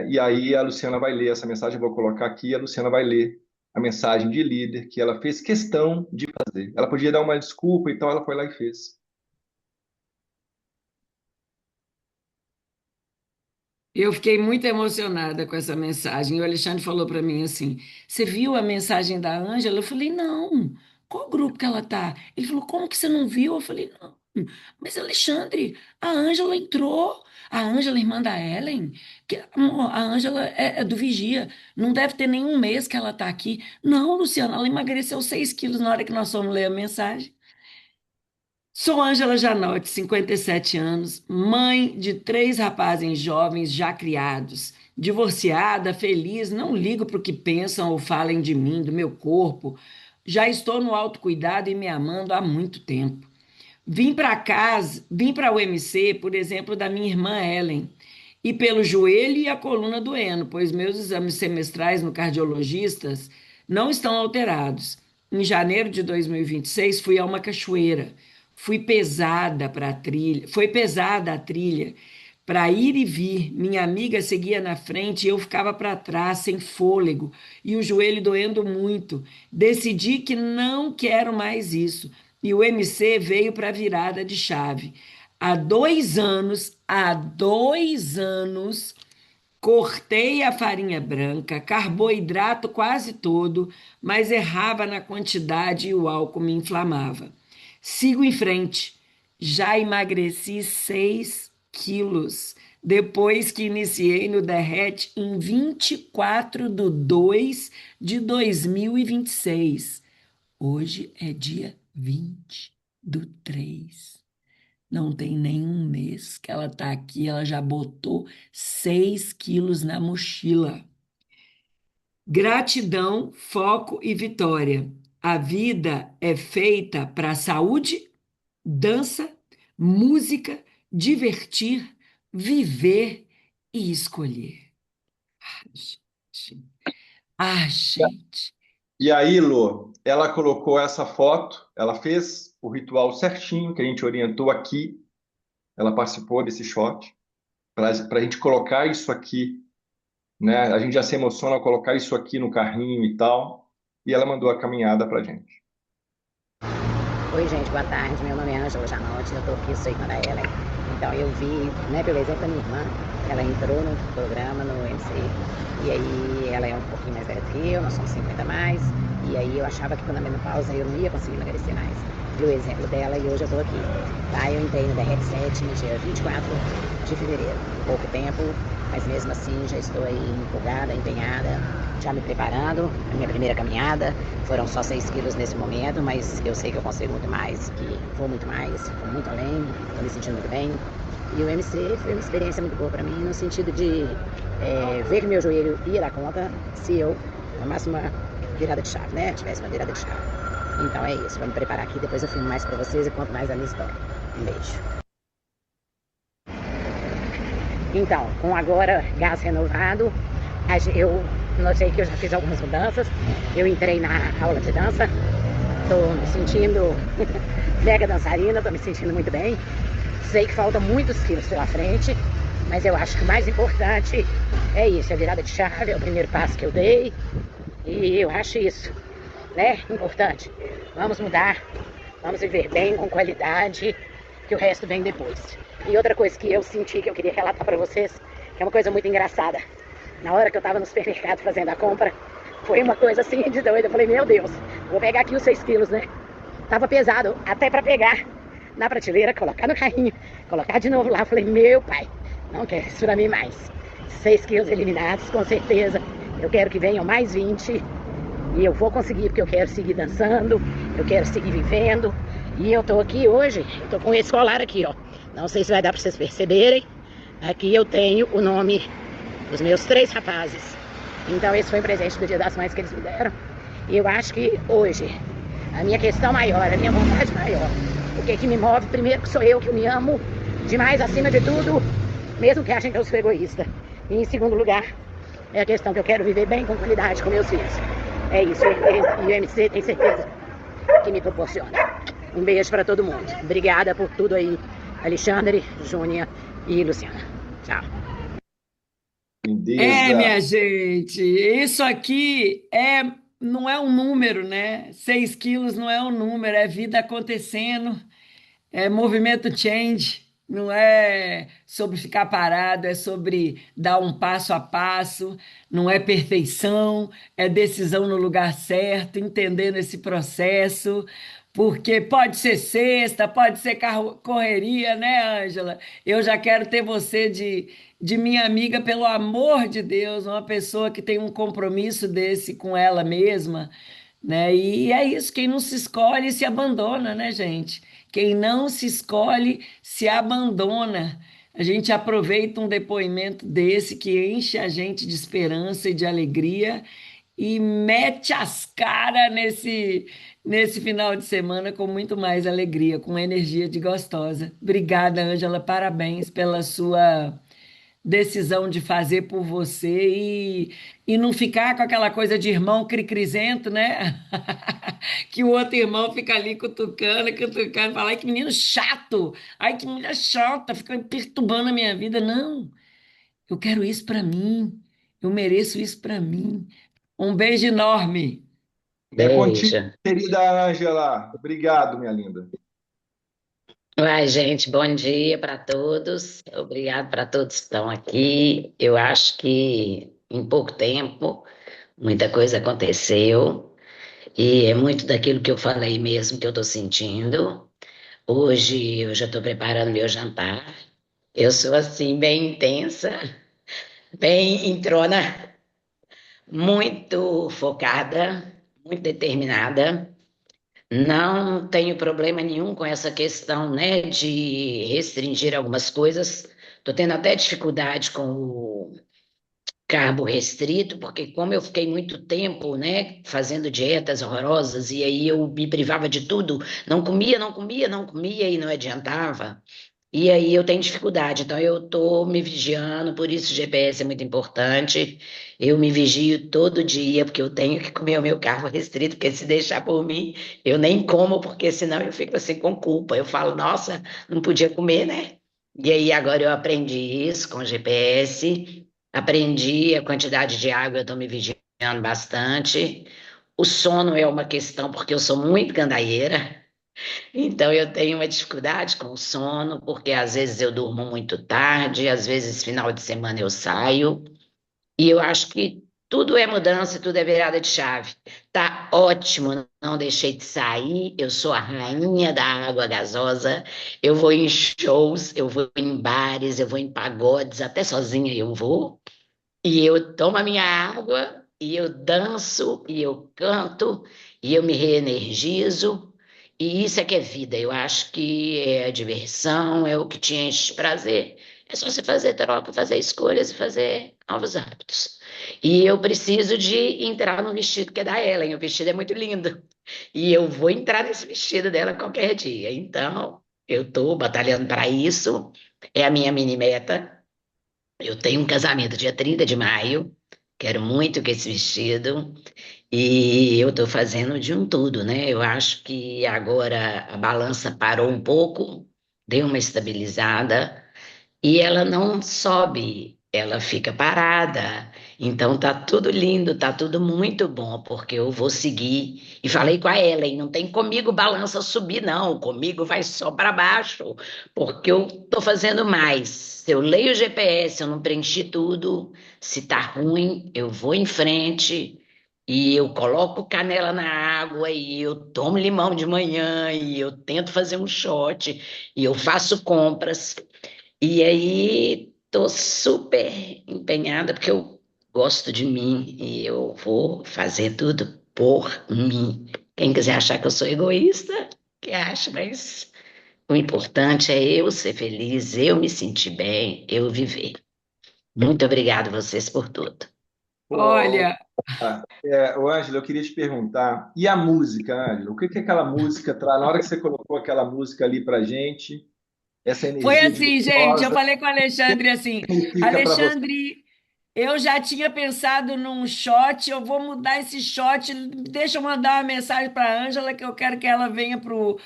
Speaker 2: E aí a Luciana vai ler essa mensagem, eu vou colocar aqui, a Luciana vai ler a mensagem de líder que ela fez questão de fazer. Ela podia dar uma desculpa e tal, ela foi lá e fez.
Speaker 1: Eu fiquei muito emocionada com essa mensagem. O Alexandre falou para mim assim: Você viu a mensagem da Ângela? Eu falei: Não. Qual grupo que ela tá? Ele falou: Como que você não viu? Eu falei: Não. Mas Alexandre, a Ângela entrou. A Ângela, irmã da Ellen, amor, a Ângela é do Vigia. Não deve ter nenhum mês que ela tá aqui. Não, Luciana, ela emagreceu 6 quilos na hora que nós fomos ler a mensagem. Sou Ângela Janotti, 57 anos, mãe de 3 rapazes jovens já criados, divorciada, feliz, não ligo para o que pensam ou falem de mim, do meu corpo. Já estou no autocuidado e me amando há muito tempo. Vim para casa, vim para o MC, por exemplo, da minha irmã Ellen, e pelo joelho e a coluna doendo, pois meus exames semestrais no cardiologista não estão alterados. Em janeiro de 2026, fui a uma cachoeira. Fui pesada para a trilha, foi pesada a trilha para ir e vir. Minha amiga seguia na frente e eu ficava para trás, sem fôlego, e o joelho doendo muito. Decidi que não quero mais isso. E o MC veio para a virada de chave. Há 2 anos, cortei a farinha branca, carboidrato quase todo, mas errava na quantidade e o álcool me inflamava. Sigo em frente. Já emagreci 6 quilos depois que iniciei no Derrete em 24/2 de 2026. Hoje é dia 20/3. Não tem nenhum mês que ela está aqui, ela já botou 6 quilos na mochila. Gratidão, foco e vitória. A vida é feita para saúde, dança, música, divertir, viver e escolher. Ah, gente. Ah, gente.
Speaker 2: E aí, Lô, ela colocou essa foto, ela fez o ritual certinho que a gente orientou aqui, ela participou desse shot, para a gente colocar isso aqui, né? A gente já se emociona ao colocar isso aqui no carrinho e tal, e ela mandou a caminhada para gente.
Speaker 4: Oi, gente, boa tarde. Meu nome é Ângela Janotti, eu tô aqui, sou irmã da Ellen. Então, eu vi, né, pelo exemplo da minha irmã, ela entrou no programa, no MC, e aí ela é um pouquinho mais velha que eu, nós somos 50 a mais, e aí eu achava que na menopausa eu não ia conseguir emagrecer mais. Vi o exemplo dela e hoje eu tô aqui. Tá? Eu entrei no DRET 7 no dia 24 de fevereiro, pouco tempo, mas mesmo assim já estou aí empolgada, empenhada, já me preparando. A minha primeira caminhada foram só 6 quilos nesse momento, mas eu sei que eu consigo muito mais, que vou muito mais, vou muito além, estou me sentindo muito bem. E o MC foi uma experiência muito boa para mim, no sentido de ver que meu joelho ia dar conta se eu tomasse uma virada de chave, né? Tivesse uma virada de chave. Então é isso, vou me preparar aqui, depois eu filmo mais para vocês e conto mais a minha história. Um beijo. Então, com agora gás renovado, eu notei que eu já fiz algumas mudanças. Eu entrei na aula de dança, estou me sentindo mega dançarina, estou me sentindo muito bem. Sei que faltam muitos quilos pela frente, mas eu acho que o mais importante é isso, a virada de chave, é o primeiro passo que eu dei. E eu acho isso, né, importante. Vamos mudar, vamos viver bem, com qualidade, que o resto vem depois. E outra coisa que eu senti, que eu queria relatar para vocês, que é uma coisa muito engraçada. Na hora que eu estava no supermercado fazendo a compra, foi uma coisa assim de doida. Eu falei, meu Deus, vou pegar aqui os 6 quilos, né? Tava pesado, até para pegar na prateleira, colocar no carrinho, colocar de novo lá. Eu falei, meu pai, não quero isso pra mim mais. 6 quilos eliminados, com certeza. Eu quero que venham mais 20. E eu vou conseguir, porque eu quero seguir dançando, eu quero seguir vivendo. E eu tô aqui hoje, eu tô com esse colar aqui, ó. Não sei se vai dar pra vocês perceberem. Aqui eu tenho o nome dos meus 3 rapazes. Então esse foi um presente do Dia das Mães que eles me deram. E eu acho que hoje, a minha questão maior, a minha vontade maior, o que me move, primeiro que sou eu que me amo demais, acima de tudo, mesmo que achem que eu sou egoísta. E em segundo lugar, é a questão que eu quero viver bem com qualidade com meus filhos. É isso, e o MC tem certeza que me proporciona. Um beijo para todo mundo. Obrigada por tudo aí, Alexandre, Júnia e Luciana. Tchau.
Speaker 1: Minha
Speaker 2: Lindeza.
Speaker 1: gente, isso aqui não é um número, né? 6 quilos não é um número, é vida acontecendo, é movimento change. não é sobre ficar parado, é sobre dar um passo a passo, não é perfeição, é decisão no lugar certo, entendendo esse processo, porque pode ser sexta, pode ser correria, né, Ângela? Eu já quero ter você de minha amiga, pelo amor de Deus, uma pessoa que tem um compromisso desse com ela mesma, né? E é isso, quem não se escolhe se abandona, né, gente? Quem não se escolhe se abandona. A gente aproveita um depoimento desse que enche a gente de esperança e de alegria e mete as caras nesse final de semana com muito mais alegria, com energia de gostosa. Obrigada, Ângela, parabéns pela sua decisão de fazer por você e não ficar com aquela coisa de irmão cricrizento, né? Que o outro irmão fica ali cutucando, cutucando, fala, ai, que menino chato, ai, que menina chata, fica perturbando a minha vida. Não, eu quero isso para mim, eu mereço isso para mim. Um beijo enorme.
Speaker 2: É contigo,
Speaker 4: Beijo.
Speaker 2: querida Ângela. Obrigado, minha linda.
Speaker 4: Uai, gente, bom dia para todos. Obrigado para todos que estão aqui. Eu acho que em pouco tempo muita coisa aconteceu e é muito daquilo que eu falei mesmo que eu estou sentindo. Hoje eu já estou preparando meu jantar. Eu sou assim, bem intensa, bem entrona, muito focada, muito determinada. Não tenho problema nenhum com essa questão, né, de restringir algumas coisas. Estou tendo até dificuldade com o carbo restrito, porque como eu fiquei muito tempo, né, fazendo dietas horrorosas e aí eu me privava de tudo, não comia, não comia, não comia e não adiantava. E aí eu tenho dificuldade, então eu estou me vigiando, por isso o GPS é muito importante. Eu me vigio todo dia, porque eu tenho que comer o meu carbo restrito, porque se deixar por mim, eu nem como, porque senão eu fico assim com culpa. Eu falo, nossa, não podia comer, né? E aí agora eu aprendi isso com o GPS, aprendi a quantidade de água, eu estou me vigiando bastante. O sono é uma questão, porque eu sou muito gandaieira. Então, eu tenho uma dificuldade com o sono, porque às vezes eu durmo muito tarde, às vezes final de semana eu saio, e eu acho que tudo é mudança, tudo é virada de chave. Tá ótimo, não deixei de sair, eu sou a rainha da água gasosa, eu vou em shows, eu vou em bares, eu vou em pagodes, até sozinha eu vou, e eu tomo a minha água, e eu danço, e eu canto, e eu me reenergizo. E isso é que é vida. Eu acho que é a diversão, é o que te enche de prazer. É só você fazer troca, fazer escolhas e fazer novos hábitos. E eu preciso de entrar no vestido que é da Ellen. O vestido é muito lindo. E eu vou entrar nesse vestido dela qualquer dia. Então, eu estou batalhando para isso. É a minha mini meta. Eu tenho um casamento dia 30 de maio, quero muito que esse vestido, e eu estou fazendo de um tudo, né? Eu acho que agora a balança parou um pouco, deu uma estabilizada, e ela não sobe, ela fica parada. Então tá tudo lindo, tá tudo muito bom, porque eu vou seguir. E falei com a Ellen, não tem comigo balança subir, não, comigo vai só para baixo, porque eu tô fazendo mais. Se eu leio o GPS, eu não preenchi tudo, se tá ruim, eu vou em frente. E eu coloco canela na água e eu tomo limão de manhã e eu tento fazer um shot e eu faço compras. E aí, tô super empenhada porque eu gosto de mim e eu vou fazer tudo por mim. Quem quiser achar que eu sou egoísta, que acha, mas o importante é eu ser feliz, eu me sentir bem, eu viver. Muito obrigada a vocês por tudo.
Speaker 2: Pô,
Speaker 1: Olha,
Speaker 2: ô, Ângela, eu queria te perguntar, e a música, Ângela? O que que aquela música traz? Na hora que você colocou aquela música ali pra gente, essa
Speaker 1: foi
Speaker 2: energia de
Speaker 1: assim, gente. Eu
Speaker 2: gostosa,
Speaker 1: falei com o Alexandre assim:
Speaker 2: significa para você?
Speaker 1: Alexandre, eu já tinha pensado num shot, eu vou mudar esse shot. Deixa eu mandar uma mensagem para a Ângela que eu quero que ela venha pro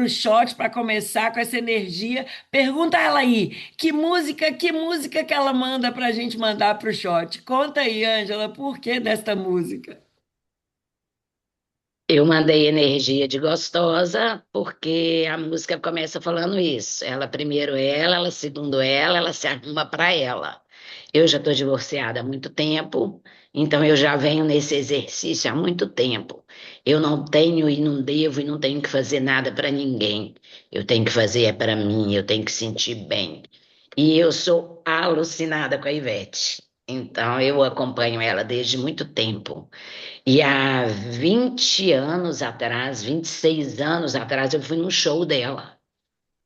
Speaker 1: shot para começar com essa energia. Pergunta ela aí, que música que ela manda para a gente mandar pro shot? Conta aí, Ângela, por que desta música?
Speaker 4: Eu mandei energia de gostosa, porque a música começa falando isso. Ela primeiro ela segundo ela se arruma para ela. Eu já estou divorciada há muito tempo, então eu já venho nesse exercício há muito tempo. Eu não tenho e não devo e não tenho que fazer nada para ninguém. Eu tenho que fazer é para mim, eu tenho que sentir bem. E eu sou alucinada com a Ivete. Então eu acompanho ela desde muito tempo. E há 20 anos atrás, 26 anos atrás, eu fui num show dela.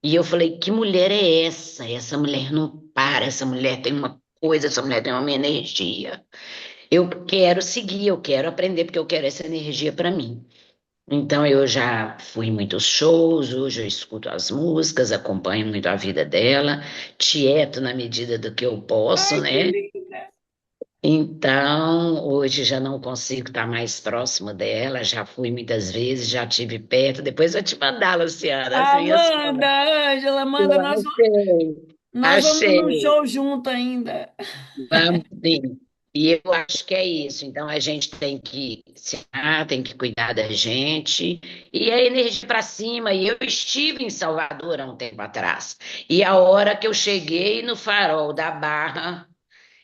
Speaker 4: E eu falei, que mulher é essa? Essa mulher não para, essa mulher tem uma coisa, essa mulher tem uma energia. Eu quero seguir, eu quero aprender, porque eu quero essa energia para mim. Então eu já fui em muitos shows, hoje eu escuto as músicas, acompanho muito a vida dela, tieto na medida do que eu posso,
Speaker 1: Ai, que
Speaker 4: né?
Speaker 1: linda!
Speaker 4: Então, hoje já não consigo estar mais próximo dela, já fui muitas vezes, já tive perto. Depois eu te mandar, Luciana, as minhas
Speaker 1: Amanda,
Speaker 4: fotos.
Speaker 1: Ângela, Amanda,
Speaker 4: Eu achei,
Speaker 1: nós vamos no
Speaker 4: achei,
Speaker 1: show junto ainda.
Speaker 4: vamos sim. E eu acho que é isso. Então a gente tem que se amar, tem que cuidar da gente e a energia para cima. E eu estive em Salvador há um tempo atrás. E a hora que eu cheguei no Farol da Barra,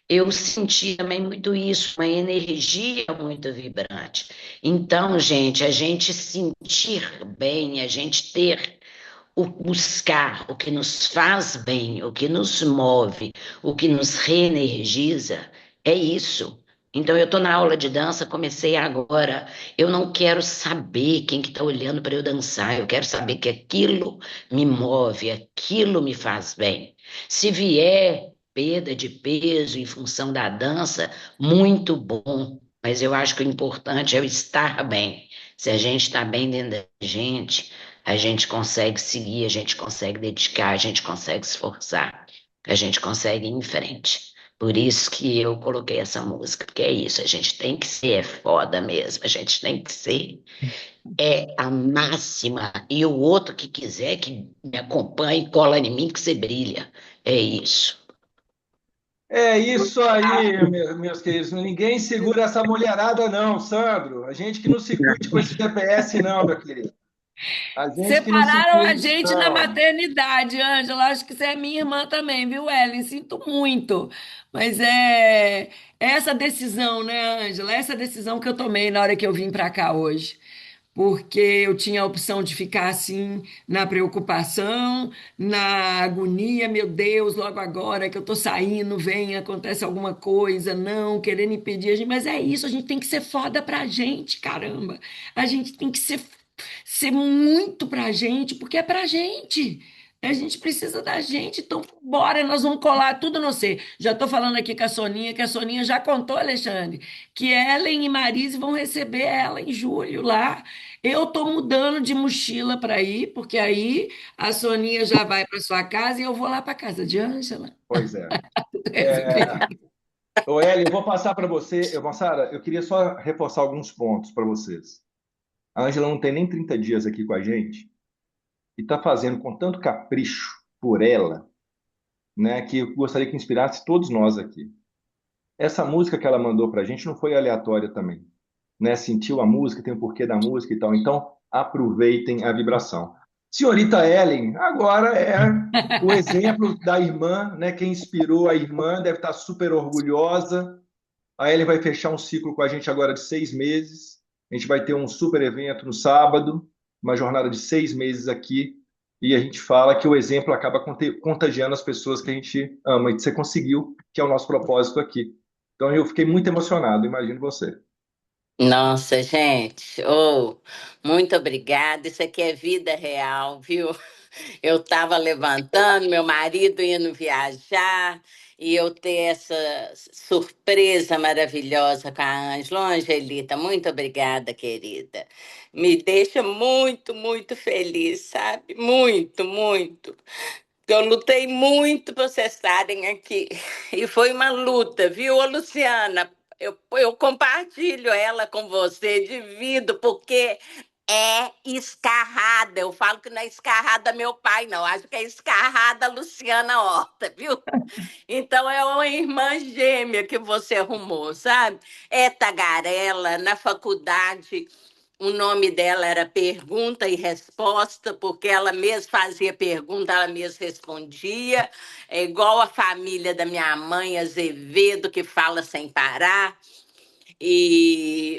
Speaker 4: eu senti também muito isso, uma energia muito vibrante. Então, gente, a gente sentir bem, a gente ter o buscar o que nos faz bem, o que nos move, o que nos reenergiza, é isso. Então, eu estou na aula de dança, comecei agora. Eu não quero saber quem que está olhando para eu dançar. Eu quero saber que aquilo me move, aquilo me faz bem. Se vier perda de peso em função da dança, muito bom. Mas eu acho que o importante é eu estar bem. Se a gente está bem dentro da gente, a gente consegue seguir, a gente consegue dedicar, a gente consegue se esforçar, a gente consegue ir em frente. Por isso que eu coloquei essa música, porque é isso, a gente tem que ser foda mesmo, a gente tem que ser a máxima. E o outro que quiser que me acompanhe, cola em mim que você brilha. É isso.
Speaker 2: É isso aí, meus queridos. Ninguém segura essa mulherada, não, Sandro. A gente que não se cuide com esse GPS, não, meu querido. A gente que não se
Speaker 1: Separaram a
Speaker 2: cuide,
Speaker 1: gente na
Speaker 2: não.
Speaker 1: maternidade, Ângela. Acho que você é minha irmã também, viu, Ellen? Sinto muito. Mas é essa decisão, né, Ângela? Essa decisão que eu tomei na hora que eu vim para cá hoje. Porque eu tinha a opção de ficar assim, na preocupação, na agonia, meu Deus, logo agora que eu tô saindo, vem, acontece alguma coisa, não, querendo impedir a gente, mas é isso, a gente tem que ser foda pra gente, caramba. A gente tem que ser muito pra gente, porque é pra gente. A gente precisa da gente, então bora, nós vamos colar tudo no C. Já estou falando aqui com a Soninha, que a Soninha já contou, Alexandre, que Ellen e Marise vão receber ela em julho lá. Eu estou mudando de mochila para ir, porque aí a Soninha já vai para sua casa e eu vou lá para casa de Ângela.
Speaker 2: Pois é.
Speaker 1: Resolvi.
Speaker 2: Ô, Eli, eu vou passar para você. Moçada, eu queria só reforçar alguns pontos para vocês. A Ângela não tem nem 30 dias aqui com a gente e está fazendo com tanto capricho por ela, né, que eu gostaria que inspirasse todos nós aqui. Essa música que ela mandou para a gente não foi aleatória também, né? Sentiu a música, tem o porquê da música e tal. Então, aproveitem a vibração. Senhorita Ellen, agora é o exemplo da irmã, né? Quem inspirou a irmã deve estar super orgulhosa. A Ellen vai fechar um ciclo com a gente agora de 6 meses. A gente vai ter um super evento no sábado, uma jornada de 6 meses aqui. E a gente fala que o exemplo acaba contagiando as pessoas que a gente ama. E você conseguiu, que é o nosso propósito aqui. Então eu fiquei muito emocionado, imagino você.
Speaker 3: Nossa, gente, muito obrigada. Isso aqui é vida real, viu? Eu estava levantando, meu marido indo viajar, e eu ter essa surpresa maravilhosa com a Ângela. Ô, Angelita, muito obrigada, querida. Me deixa muito, muito feliz, sabe? Muito, muito. Eu lutei muito para vocês estarem aqui. E foi uma luta, viu, ô, Luciana? Eu compartilho ela com você, divido, porque é escarrada. Eu falo que não é escarrada meu pai, não. Acho que é escarrada Luciana Horta, viu? Então é uma irmã gêmea que você arrumou, sabe? É tagarela na faculdade. O nome dela era Pergunta e Resposta, porque ela mesma fazia pergunta, ela mesma respondia. É igual a família da minha mãe, Azevedo, que fala sem parar.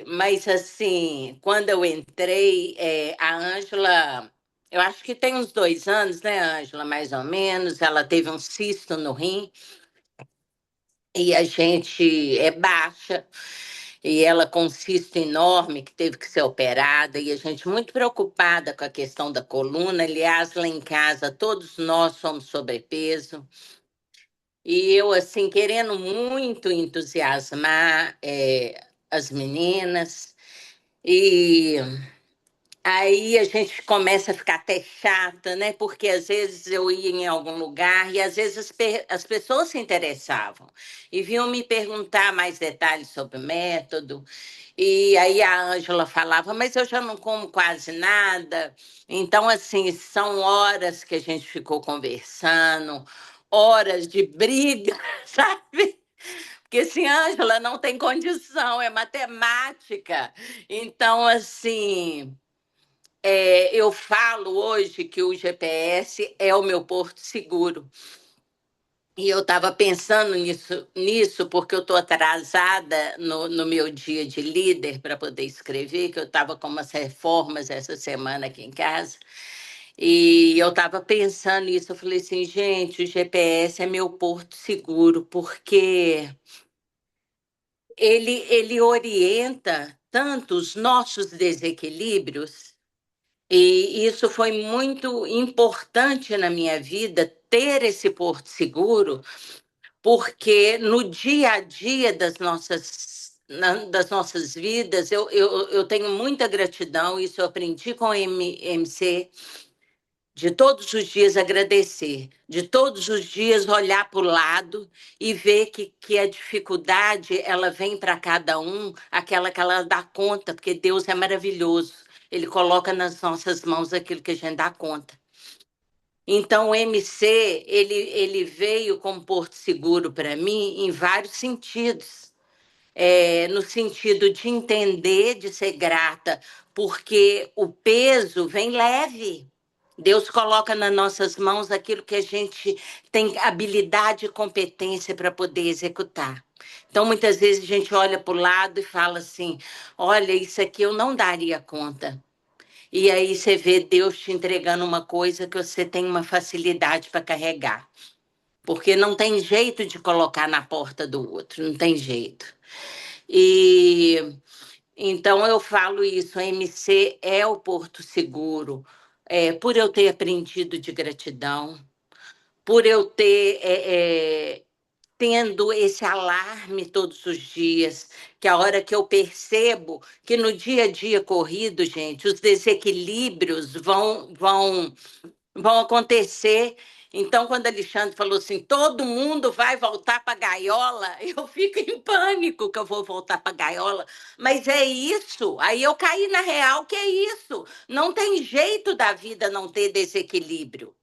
Speaker 3: Mas assim, quando eu entrei, a Ângela, eu acho que tem uns 2 anos, né, Ângela, mais ou menos, ela teve um cisto no rim e a gente é baixa. E ela com um cisto enorme que teve que ser operada, e a gente muito preocupada com a questão da coluna. Aliás, lá em casa, todos nós somos sobrepeso. E eu, assim, querendo muito entusiasmar as meninas. E aí a gente começa a ficar até chata, né? Porque às vezes eu ia em algum lugar e às vezes as pessoas se interessavam e vinham me perguntar mais detalhes sobre o método. E aí a Ângela falava, mas eu já não como quase nada. Então, assim, são horas que a gente ficou conversando, horas de briga, sabe? Porque assim, Ângela não tem condição, é matemática. Então, assim. Eu falo hoje que o GPS é o meu porto seguro. E eu estava pensando nisso porque eu estou atrasada no meu dia de líder para poder escrever, que eu estava com umas reformas essa semana aqui em casa. E eu estava pensando nisso, eu falei assim, gente, o GPS é meu porto seguro, porque ele orienta tanto os nossos desequilíbrios. E isso foi muito importante na minha vida, ter esse porto seguro, porque no dia a dia das nossas vidas, eu tenho muita gratidão, isso eu aprendi com o MC, de todos os dias agradecer, de todos os dias olhar para o lado e ver que a dificuldade ela vem para cada um, aquela que ela dá conta, porque Deus é maravilhoso. Ele coloca nas nossas mãos aquilo que a gente dá conta. Então, o MC, ele veio como porto seguro para mim em vários sentidos. No sentido de entender, de ser grata, porque o peso vem leve. Deus coloca nas nossas mãos aquilo que a gente tem habilidade e competência para poder executar. Então, muitas vezes a gente olha para o lado e fala assim: olha, isso aqui eu não daria conta. E aí você vê Deus te entregando uma coisa que você tem uma facilidade para carregar. Porque não tem jeito de colocar na porta do outro, não tem jeito. E então eu falo isso, a MC é o porto seguro, por eu ter aprendido de gratidão, por eu ter tendo esse alarme todos os dias, que a hora que eu percebo que no dia a dia corrido, gente, os desequilíbrios vão acontecer. Então, quando Alexandre falou assim, todo mundo vai voltar para a gaiola, eu fico em pânico que eu vou voltar para a gaiola. Mas é isso. Aí eu caí na real que é isso. Não tem jeito da vida não ter desequilíbrio.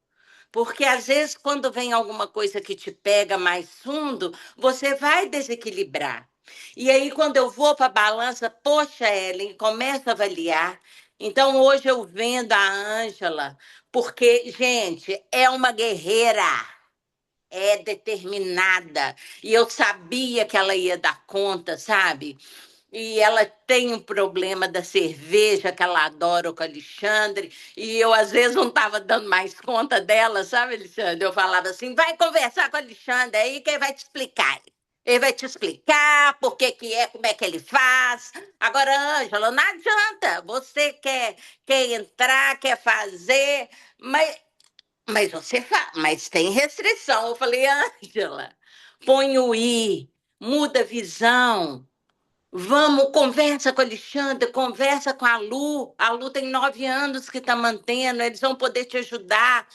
Speaker 3: Porque às vezes, quando vem alguma coisa que te pega mais fundo, você vai desequilibrar. E aí, quando eu vou para a balança, poxa, Ellen, começa a avaliar. Então, hoje eu vendo a Ângela, porque, gente, é uma guerreira, é determinada. E eu sabia que ela ia dar conta, sabe? E ela tem um problema da cerveja que ela adora com o Alexandre, e eu às vezes não estava dando mais conta dela, sabe, Alexandre? Eu falava assim, vai conversar com o Alexandre aí que ele vai te explicar. Ele vai te explicar por que que é, como é que ele faz. Agora, Ângela, não adianta. Você quer entrar, quer fazer, mas mas tem restrição. Eu falei, Ângela, põe o I, muda a visão. Vamos, conversa com a Alexandra, conversa com a Lu. A Lu tem 9 anos que está mantendo, eles vão poder te ajudar.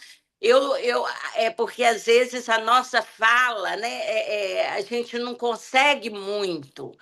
Speaker 3: É porque às vezes a nossa fala, né, a gente não consegue muito.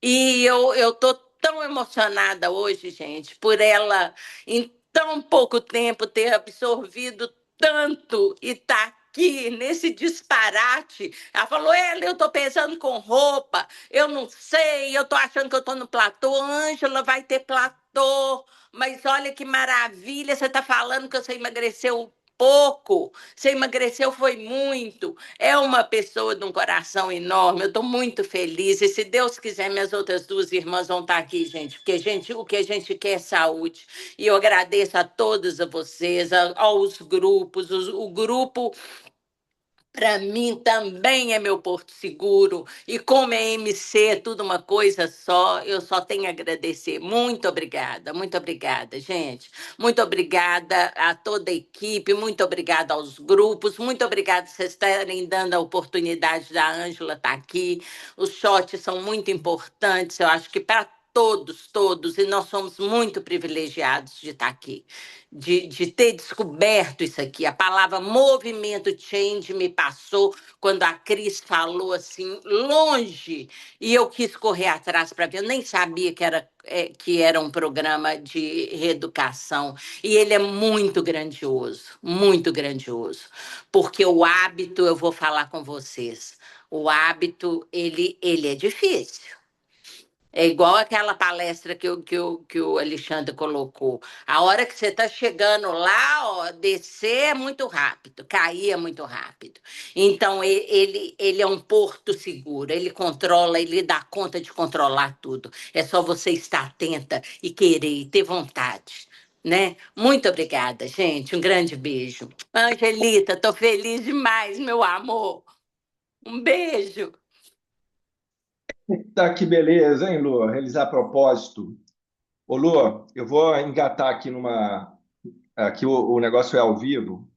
Speaker 3: E eu tô tão emocionada hoje, gente, por ela, em tão pouco tempo, ter absorvido tanto e tá aqui nesse disparate. Ela falou: Ela, eu tô pensando com roupa, eu não sei, eu tô achando que eu tô no platô. Ângela vai ter platô. tô, mas olha que maravilha, você está falando que você emagreceu pouco, você emagreceu foi muito. É uma pessoa de um coração enorme, eu estou muito feliz. E se Deus quiser, minhas outras duas irmãs vão estar aqui, gente, porque o que a gente quer é saúde. E eu agradeço a todos a vocês, aos grupos, o grupo para mim também é meu porto seguro. E como é MC, é tudo uma coisa só, eu só tenho a agradecer. Muito obrigada, gente. Muito obrigada a toda a equipe, muito obrigada aos grupos, muito obrigada por vocês estarem dando a oportunidade da Ângela estar aqui. Os shots são muito importantes, eu acho que para todos, todos, e nós somos muito privilegiados de estar aqui de ter descoberto isso aqui. A palavra movimento change me passou quando a Cris falou assim, longe, e eu quis correr atrás para ver. Eu nem sabia que era um programa de reeducação. E ele é muito grandioso. Porque o hábito, eu vou falar com vocês, o hábito, ele é difícil. É igual aquela palestra que o Alexandre colocou. A hora que você está chegando lá, ó, descer é muito rápido, cair é muito rápido. Então, ele é um porto seguro, ele controla, ele dá conta de controlar tudo. É só você estar atenta e querer, e ter vontade. Né? Muito obrigada, gente. Um grande beijo. Angelita, tô feliz demais, meu amor. Um beijo.
Speaker 2: Tá, que beleza, hein, Lu? Realizar propósito. Ô, Lu, eu vou engatar aqui numa. Aqui o negócio é ao vivo,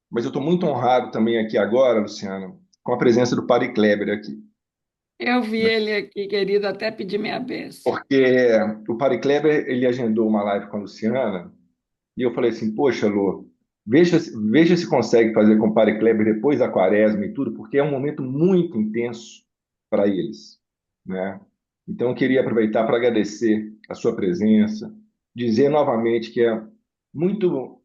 Speaker 2: mas eu estou muito honrado também aqui agora, Luciano, com a presença do Padre Kleber aqui.
Speaker 1: Eu vi ele aqui, querido, até pedir minha bênção.
Speaker 2: Porque o Padre Kleber, ele agendou uma live com a Luciana, e eu falei assim, poxa, Lu, veja se consegue fazer com o Padre Kleber depois da quaresma e tudo, porque é um momento muito intenso para eles, né? Então, eu queria aproveitar para agradecer a sua presença, dizer novamente que é muito,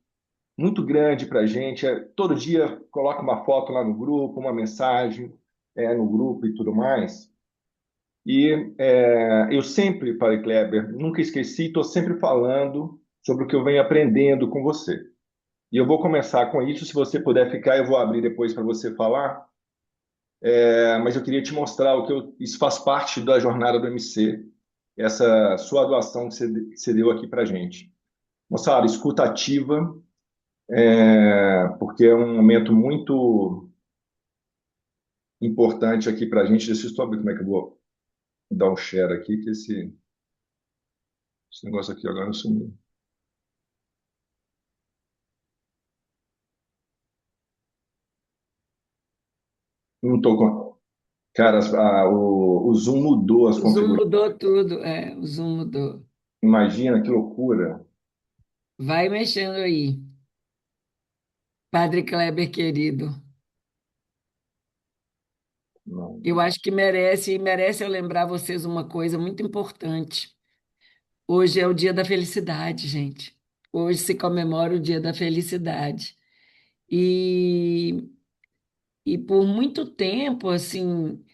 Speaker 2: muito grande para a gente. Todo dia coloca uma foto lá no grupo, uma mensagem no grupo e tudo mais. E eu sempre, Padre Kleber, nunca esqueci, estou sempre falando sobre o que eu venho aprendendo com você. E eu vou começar com isso. Se você puder ficar, eu vou abrir depois para você falar. Mas eu queria te mostrar isso faz parte da jornada do MC, essa sua doação que você deu aqui para gente. Moçada, escuta ativa, porque é um momento muito importante aqui para a gente. Deixa eu só ver como é que eu vou dar um share aqui, que esse negócio aqui agora sumiu. Não estou com. Cara, o Zoom mudou as
Speaker 1: O Zoom
Speaker 2: configurações.
Speaker 1: mudou tudo, o Zoom mudou.
Speaker 2: Imagina que loucura.
Speaker 1: Vai mexendo aí, Padre Kleber querido.
Speaker 2: Não.
Speaker 1: Eu acho que merece eu lembrar vocês uma coisa muito importante. Hoje é o dia da felicidade, gente. Hoje se comemora o dia da felicidade. E, e por muito tempo, assim,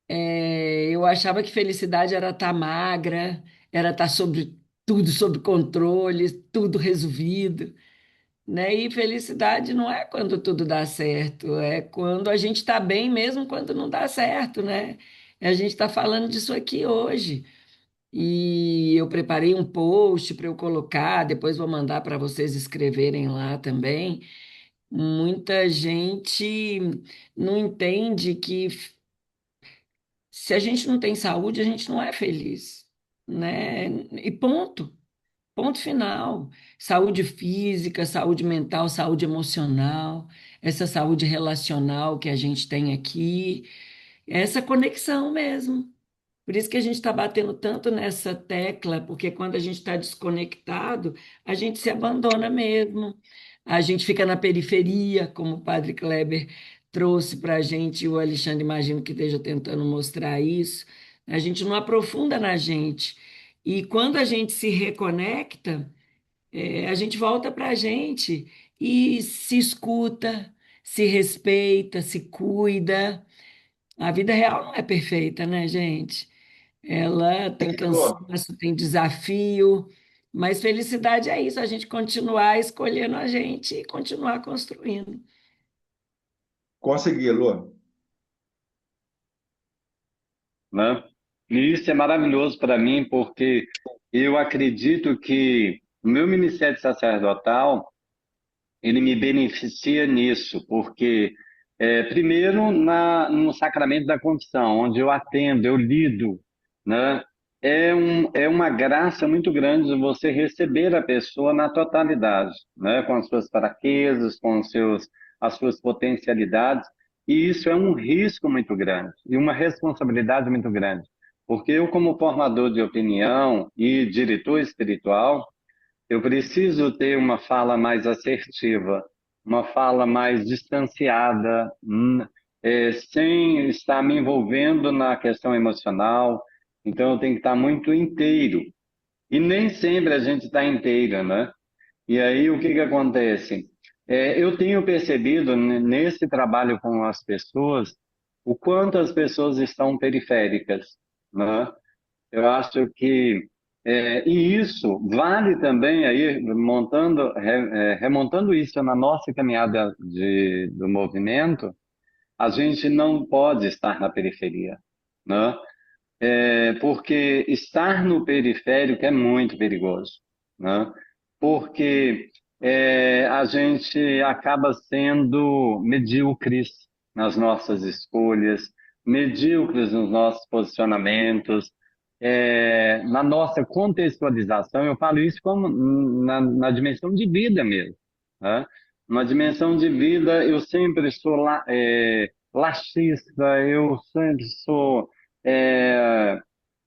Speaker 1: eu achava que felicidade era estar magra, era estar sobre tudo sob controle, tudo resolvido, né? E felicidade não é quando tudo dá certo, é quando a gente está bem mesmo quando não dá certo, né? A gente está falando disso aqui hoje. E eu preparei um post para eu colocar, depois vou mandar para vocês escreverem lá também. Muita gente não entende que se a gente não tem saúde, a gente não é feliz, né? E ponto. Ponto final. Saúde física, saúde mental, saúde emocional, essa saúde relacional que a gente tem aqui, essa conexão mesmo. Por isso que a gente está batendo tanto nessa tecla, porque quando a gente está desconectado, a gente se abandona mesmo. A gente fica na periferia, como o Padre Kleber trouxe para a gente, e o Alexandre imagino que esteja tentando mostrar isso. A gente não aprofunda na gente. E quando a gente se reconecta, a gente volta para a gente e se escuta, se respeita, se cuida. A vida real não é perfeita, né, gente? Ela tem
Speaker 2: Lu,
Speaker 1: cansaço, tem desafio, mas felicidade é isso, a gente continuar escolhendo a gente e continuar construindo.
Speaker 2: consegui, Lu.
Speaker 5: Né? E isso é maravilhoso para mim, porque eu acredito que o meu ministério sacerdotal ele me beneficia nisso, porque, primeiro, no sacramento da confissão, onde eu atendo, eu lido, né? É uma graça muito grande você receber a pessoa na totalidade, né? Com as suas fraquezas, as suas potencialidades, e isso é um risco muito grande e uma responsabilidade muito grande, porque eu, como formador de opinião e diretor espiritual, eu preciso ter uma fala mais assertiva, uma fala mais distanciada, sem estar me envolvendo na questão emocional. Então, eu tenho que estar muito inteiro. E nem sempre a gente está inteira, né? E aí, o que que acontece? Eu tenho percebido nesse trabalho com as pessoas, o quanto as pessoas estão periféricas, né? Eu acho que e isso vale também aí remontando isso na nossa caminhada do movimento, a gente não pode estar na periferia, né? Porque estar no periférico é muito perigoso, né? Porque a gente acaba sendo medíocres nas nossas escolhas, medíocres nos nossos posicionamentos, na nossa contextualização. Eu falo isso como na dimensão de vida mesmo, né? Na dimensão de vida, eu sempre sou laxista, eu sempre sou é,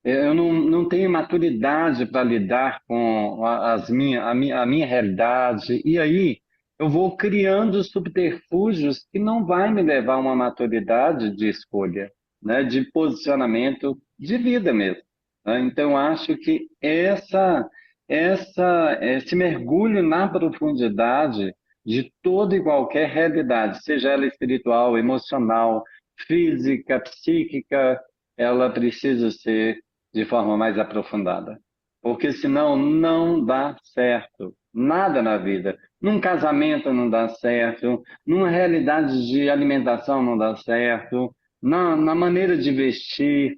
Speaker 5: eu não tenho maturidade para lidar com a minha realidade, e aí eu vou criando subterfúgios que não vai me levar a uma maturidade de escolha, né, de posicionamento de vida mesmo, né? Então, acho que esse mergulho na profundidade de toda e qualquer realidade, seja ela espiritual, emocional, física, psíquica, ela precisa ser de forma mais aprofundada. Porque senão não dá certo. Nada na vida. Num casamento não dá certo, numa realidade de alimentação não dá certo, na maneira de vestir,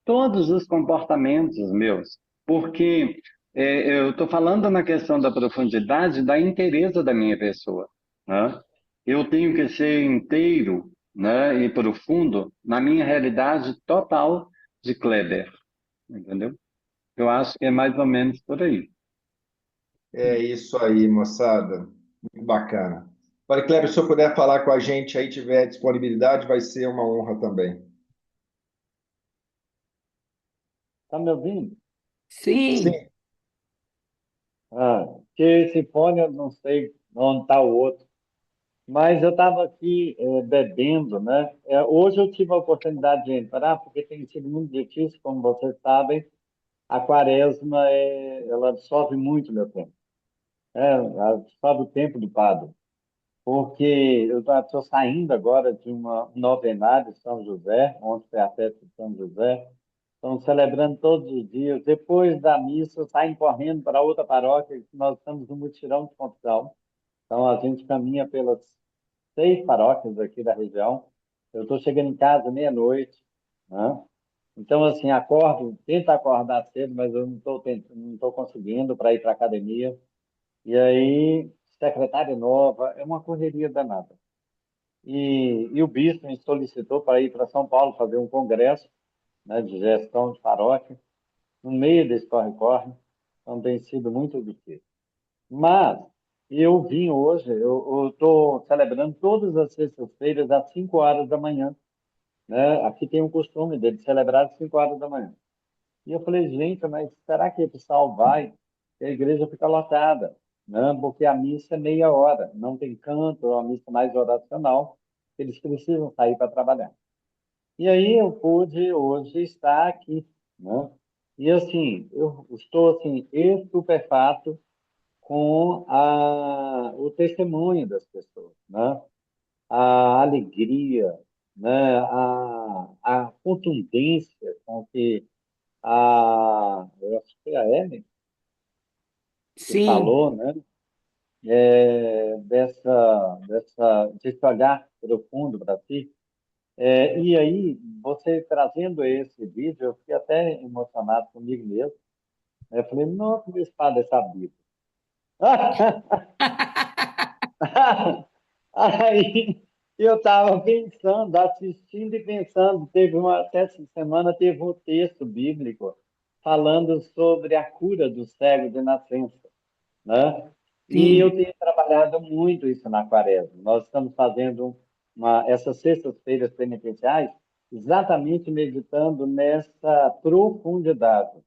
Speaker 5: todos os comportamentos meus. Porque eu estou falando na questão da profundidade, da inteireza da minha pessoa, né? Eu tenho que ser inteiro, né, e profundo na minha realidade total de Kleber, entendeu? Eu acho que é mais ou menos por aí.
Speaker 2: É isso aí, moçada. Muito bacana. Olha, Kleber, se eu puder falar com a gente aí, tiver disponibilidade, vai ser uma honra também.
Speaker 6: Tá me ouvindo?
Speaker 1: Sim,
Speaker 2: Sim.
Speaker 6: Que esse fone eu não sei onde está o outro. Mas eu estava aqui bebendo, né? Hoje eu tive a oportunidade de entrar, porque tem sido muito difícil, como vocês sabem, a quaresma ela absorve muito meu tempo. Ela absorve o tempo do padre. Porque eu estou saindo agora de uma novenária de São José, ontem foi a festa de São José. Estão celebrando todos os dias. Depois da missa, saem correndo para outra paróquia, que nós estamos no mutirão de confissão. Então, a gente caminha pelas 6 paróquias aqui da região. Eu estou chegando em casa meia-noite, né? Então, assim, acordo, tento acordar cedo, mas eu não estou conseguindo para ir para a academia. E aí, secretária nova, é uma correria danada. E o bispo me solicitou para ir para São Paulo fazer um congresso, né, de gestão de paróquia, no meio desse corre-corre, então tem sido muito difícil. Mas eu vim hoje, eu estou celebrando todas as sextas-feiras às 5 horas da manhã, né? Aqui tem um costume de celebrar às 5 horas da manhã. E eu falei, gente, mas será que o pessoal vai? E a igreja fica lotada, né? Porque a missa é meia hora, não tem canto, é uma missa mais oracional, eles precisam sair para trabalhar. E aí eu pude hoje estar aqui, né? E assim, eu estou assim estupefato com o testemunho das pessoas, né? A alegria, né? A contundência com que eu acho que foi a Ellen que
Speaker 1: Sim,
Speaker 6: falou, né? Desse olhar profundo para si. E aí, você trazendo esse vídeo, eu fiquei até emocionado comigo mesmo. Eu falei, nossa, que espada essa Bíblia. Aí eu estava pensando, assistindo e pensando, até essa semana teve um texto bíblico falando sobre a cura do cego de nascença, né? E eu
Speaker 1: sim,
Speaker 6: tenho trabalhado muito isso na Quaresma. Nós estamos fazendo essas sextas-feiras penitenciais exatamente meditando nessa profundidade.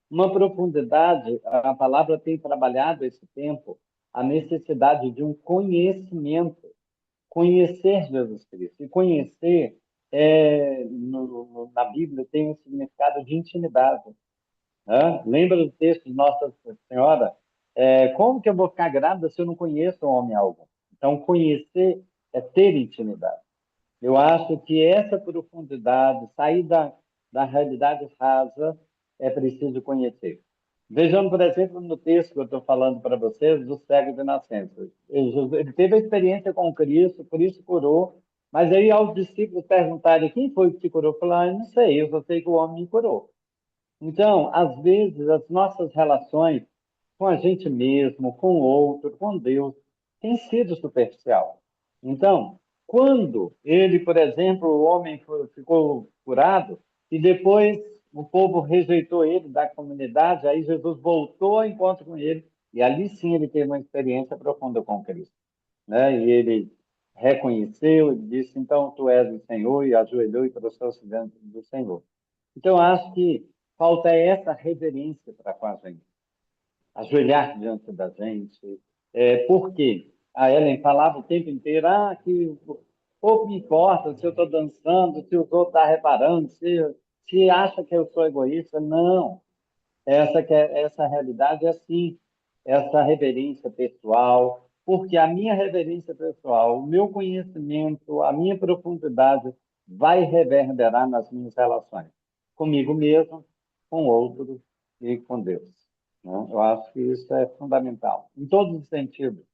Speaker 6: Uma profundidade, a palavra tem trabalhado esse tempo, a necessidade de um conhecimento, conhecer Jesus Cristo. E conhecer, na Bíblia, tem um significado de intimidade, né? Lembra do texto de Nossa Senhora? Como que eu vou ficar grávida se eu não conheço um homem algum? Então, conhecer é ter intimidade. Eu acho que essa profundidade, sair da realidade rasa, é preciso conhecer. Vejamos, por exemplo, no texto que eu estou falando para vocês, do cego de nascença. Ele teve a experiência com Cristo, por isso curou, mas aí aos discípulos perguntarem quem foi que te curou, falaram, eu não sei, eu só sei que o homem me curou. Então, às vezes, as nossas relações com a gente mesmo, com o outro, com Deus, têm sido superficial. Então, quando ele, por exemplo, o homem ficou curado e depois o povo rejeitou ele da comunidade, aí Jesus voltou ao encontro com ele e ali sim ele teve uma experiência profunda com Cristo, né? E ele reconheceu, ele disse, então tu és o Senhor, e ajoelhou e prostrou-se diante do Senhor. Então, acho que falta essa reverência para com a gente, ajoelhar diante da gente. Por quê? A Ellen falava o tempo inteiro, que pouco me importa se eu estou dançando, se os outros estão reparando, se acha que eu sou egoísta. Não, essa realidade é assim, essa reverência pessoal, porque a minha reverência pessoal, o meu conhecimento, a minha profundidade vai reverberar nas minhas relações, comigo mesmo, com outros e com Deus, né? Eu acho que isso é fundamental, em todos os sentidos,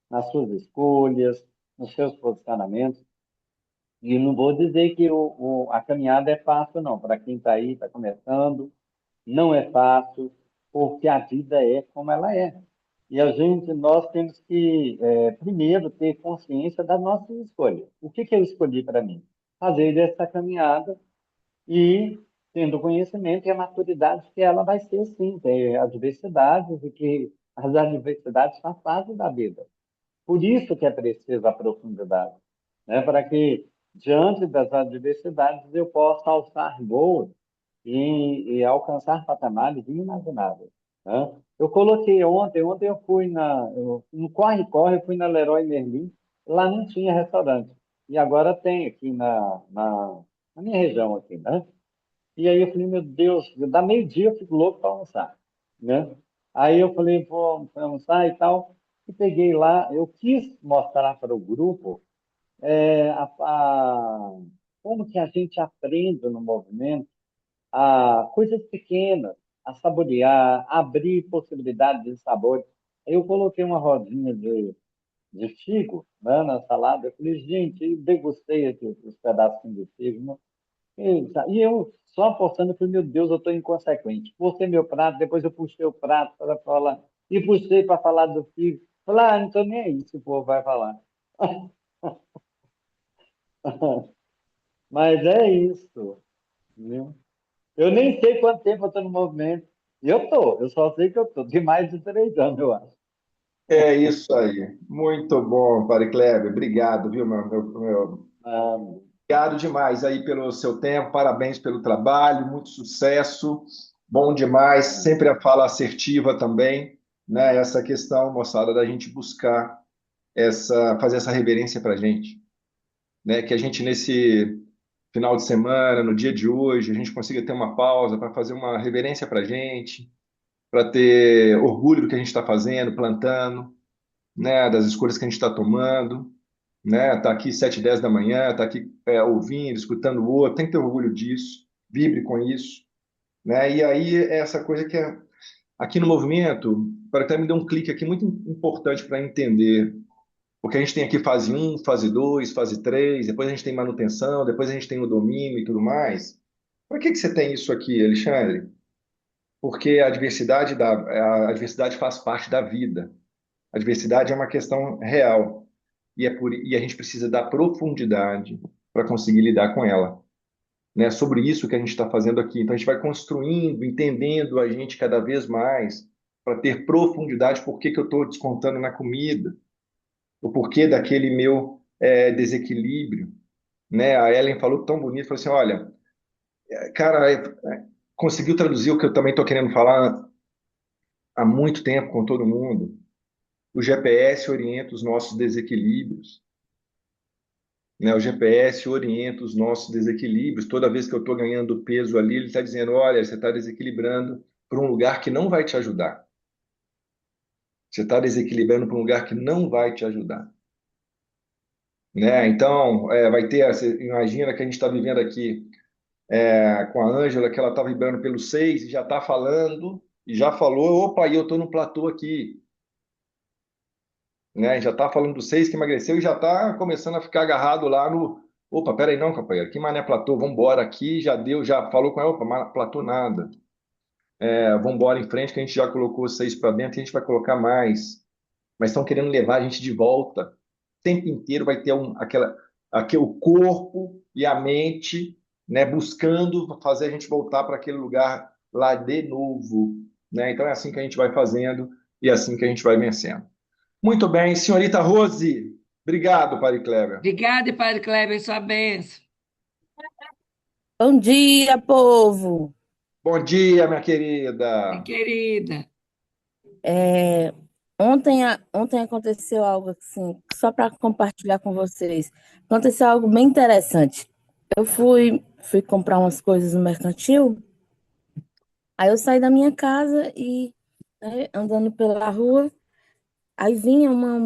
Speaker 6: nas suas escolhas, nos seus posicionamentos. E não vou dizer que a caminhada é fácil, não, para quem está aí, está começando, não é fácil, porque a vida é como ela é. E nós temos que, primeiro, ter consciência das nossas escolhas. O que que eu escolhi para mim? Fazer essa caminhada e tendo conhecimento e a maturidade que ela vai ser, sim, ter adversidades e que as adversidades fazem parte da vida. Por isso que é preciso a profundidade, né? Para que, diante das adversidades, eu possa alçar voos e alcançar patamares inimagináveis, né? Eu coloquei ontem no corre-corre, eu fui na Leroy Merlin, lá não tinha restaurante. E agora tem aqui na minha região aqui, né? E aí eu falei, meu Deus, dá meio-dia eu fico louco para almoçar, né? Aí eu falei, vou almoçar e tal. E peguei lá, eu quis mostrar para o grupo é, a, a- como que a gente aprende no movimento a coisas pequenas, a saborear, a abrir possibilidades de sabor. Eu coloquei uma rodinha de figo, né, na salada. Eu falei, gente, eu degustei aqui os pedacinhos de figo, né? E eu só apostando, eu falei, meu Deus, eu estou inconsequente. Postei meu prato, depois eu puxei o prato para falar, e puxei para falar do figo. Falei, não estou nem aí se o povo vai falar. Mas é isso, viu? Eu nem sei quanto tempo eu estou no movimento. E eu só sei que eu estou. De mais de 3 anos, eu acho.
Speaker 2: É isso aí. Muito bom, Padre Kleber. Obrigado, viu,
Speaker 6: Ah,
Speaker 2: obrigado demais aí pelo seu tempo, parabéns pelo trabalho, muito sucesso, bom demais, sempre a fala assertiva também, né? Essa questão, moçada, da gente buscar fazer essa reverência para a gente, né? Que a gente nesse final de semana, no dia de hoje, a gente consiga ter uma pausa para fazer uma reverência para a gente, para ter orgulho do que a gente está fazendo, plantando, né? Das escolhas que a gente está tomando, né? Tá aqui 7h10 da manhã, tá aqui ouvindo, escutando o outro, tem que ter orgulho disso, vibre com isso, né? E aí essa coisa que é aqui no movimento, para até me deu um clique aqui muito importante para entender, porque a gente tem aqui fase um, fase 2, fase 3, depois a gente tem manutenção, depois a gente tem o domínio e tudo mais. Para que você tem isso aqui, Alexandre? Porque a diversidade faz parte da vida. A diversidade é uma questão real e a gente precisa dar profundidade para conseguir lidar com ela, né? Sobre isso que a gente está fazendo aqui. Então a gente vai construindo, entendendo a gente cada vez mais para ter profundidade. Por que que eu estou descontando na comida? O porquê daquele meu desequilíbrio, né? A Ellen falou tão bonito, falou assim, olha, cara, conseguiu traduzir o que eu também estou querendo falar há muito tempo com todo mundo. O GPS orienta os nossos desequilíbrios, né? O GPS orienta os nossos desequilíbrios. Toda vez que eu estou ganhando peso ali, ele está dizendo: olha, você está desequilibrando para um lugar que não vai te ajudar. Você está desequilibrando para um lugar que não vai te ajudar, né? Então, vai ter. Você imagina que a gente está vivendo aqui com a Ângela, que ela está vibrando pelo 6 e já está falando, e já falou: opa, e eu estou no platô aqui. Né? Já está falando do 6 que emagreceu e já está começando a ficar agarrado lá no. Opa, peraí, não, companheiro, que mané platô, vamos embora aqui, já deu, já falou com ela, opa, platô nada. Vamos embora em frente, que a gente já colocou 6 para dentro e a gente vai colocar mais. Mas estão querendo levar a gente de volta. O tempo inteiro vai ter aquele, o corpo e a mente, né, buscando fazer a gente voltar para aquele lugar lá de novo. Né? Então é assim que a gente vai fazendo e é assim que a gente vai vencendo. Muito bem, senhorita Rose. Obrigado, Padre Kleber.
Speaker 1: Obrigada, Padre Kleber, sua bênção.
Speaker 7: Bom dia, povo!
Speaker 2: Bom dia, minha
Speaker 1: Minha
Speaker 2: querida.
Speaker 1: querida.
Speaker 7: É, ontem aconteceu algo assim, só para compartilhar com vocês. Aconteceu algo bem interessante. Eu fui comprar umas coisas no mercantil, aí eu saí da minha casa e, né, andando pela rua, aí vinha uma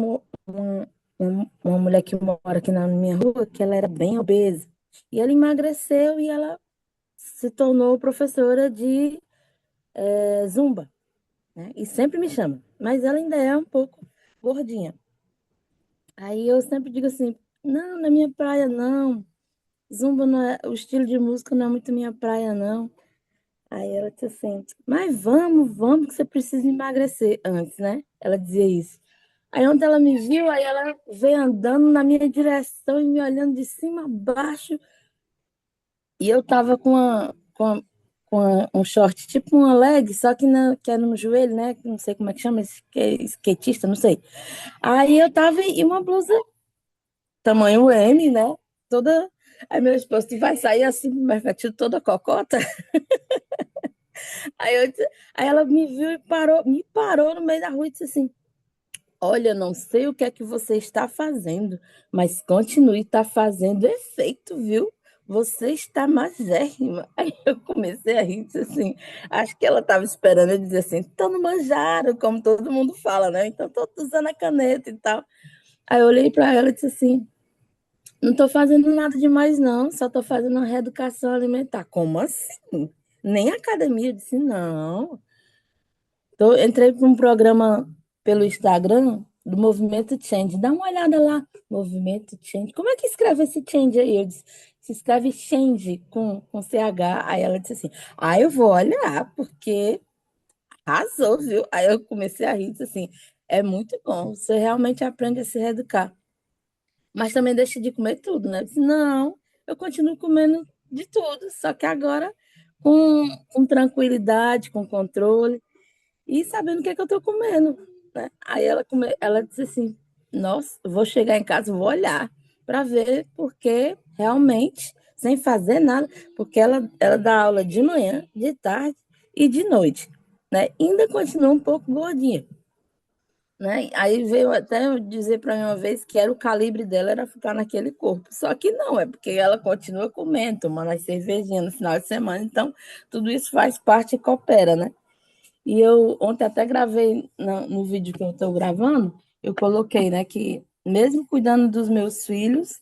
Speaker 7: mulher que mora aqui na minha rua, que ela era bem obesa. E ela emagreceu e ela se tornou professora de Zumba, né? E sempre me chama, mas ela ainda é um pouco gordinha. Aí eu sempre digo assim, não, não é minha praia, não. Zumba não é, o estilo de música não é muito minha praia, não. Aí ela disse assim, mas vamos, que você precisa emagrecer antes, né? Ela dizia isso. Aí ontem ela me viu, aí ela veio andando na minha direção e me olhando de cima a baixo. E eu tava com um short, tipo uma leg, só que era no joelho, né? Não sei como é que chama, skatista, não sei. Aí eu tava em uma blusa tamanho M, né? Toda. Aí meu esposo, tu vai sair assim do mercantil toda cocota? Aí ela me viu e me parou no meio da rua e disse assim: olha, não sei o que é que você está fazendo, mas continue, está fazendo efeito, viu? Você está magérrima. Aí eu comecei a rir, disse assim, acho que ela estava esperando eu dizer assim, tô no manjaro, como todo mundo fala, né? Então tô usando a caneta e tal. Aí eu olhei para ela e disse assim, não estou fazendo nada demais não, só estou fazendo uma reeducação alimentar. Como assim? Nem academia. Eu disse, não. Entrei para um programa pelo Instagram do Movimento Change. Dá uma olhada lá, Movimento Change. Como é que escreve esse change aí? Eu disse, se escreve change com CH. Aí ela disse assim, eu vou olhar, porque arrasou, viu? Aí eu comecei a rir, disse assim, é muito bom, você realmente aprende a se reeducar. Mas também deixa de comer tudo, né? Eu disse, não, eu continuo comendo de tudo, só que agora com tranquilidade, com controle e sabendo o que é que eu estou comendo, né? Aí ela disse assim, nossa, eu vou chegar em casa, vou olhar para ver, porque realmente, sem fazer nada, porque ela dá aula de manhã, de tarde e de noite, né? Ainda continua um pouco gordinha, né? Aí veio até dizer para mim uma vez que era o calibre dela, era ficar naquele corpo. Só que não, é porque ela continua comendo, tomando as cervejinhas no final de semana, então tudo isso faz parte e coopera, né? E eu ontem até gravei no vídeo que eu estou gravando, eu coloquei, né, que mesmo cuidando dos meus filhos,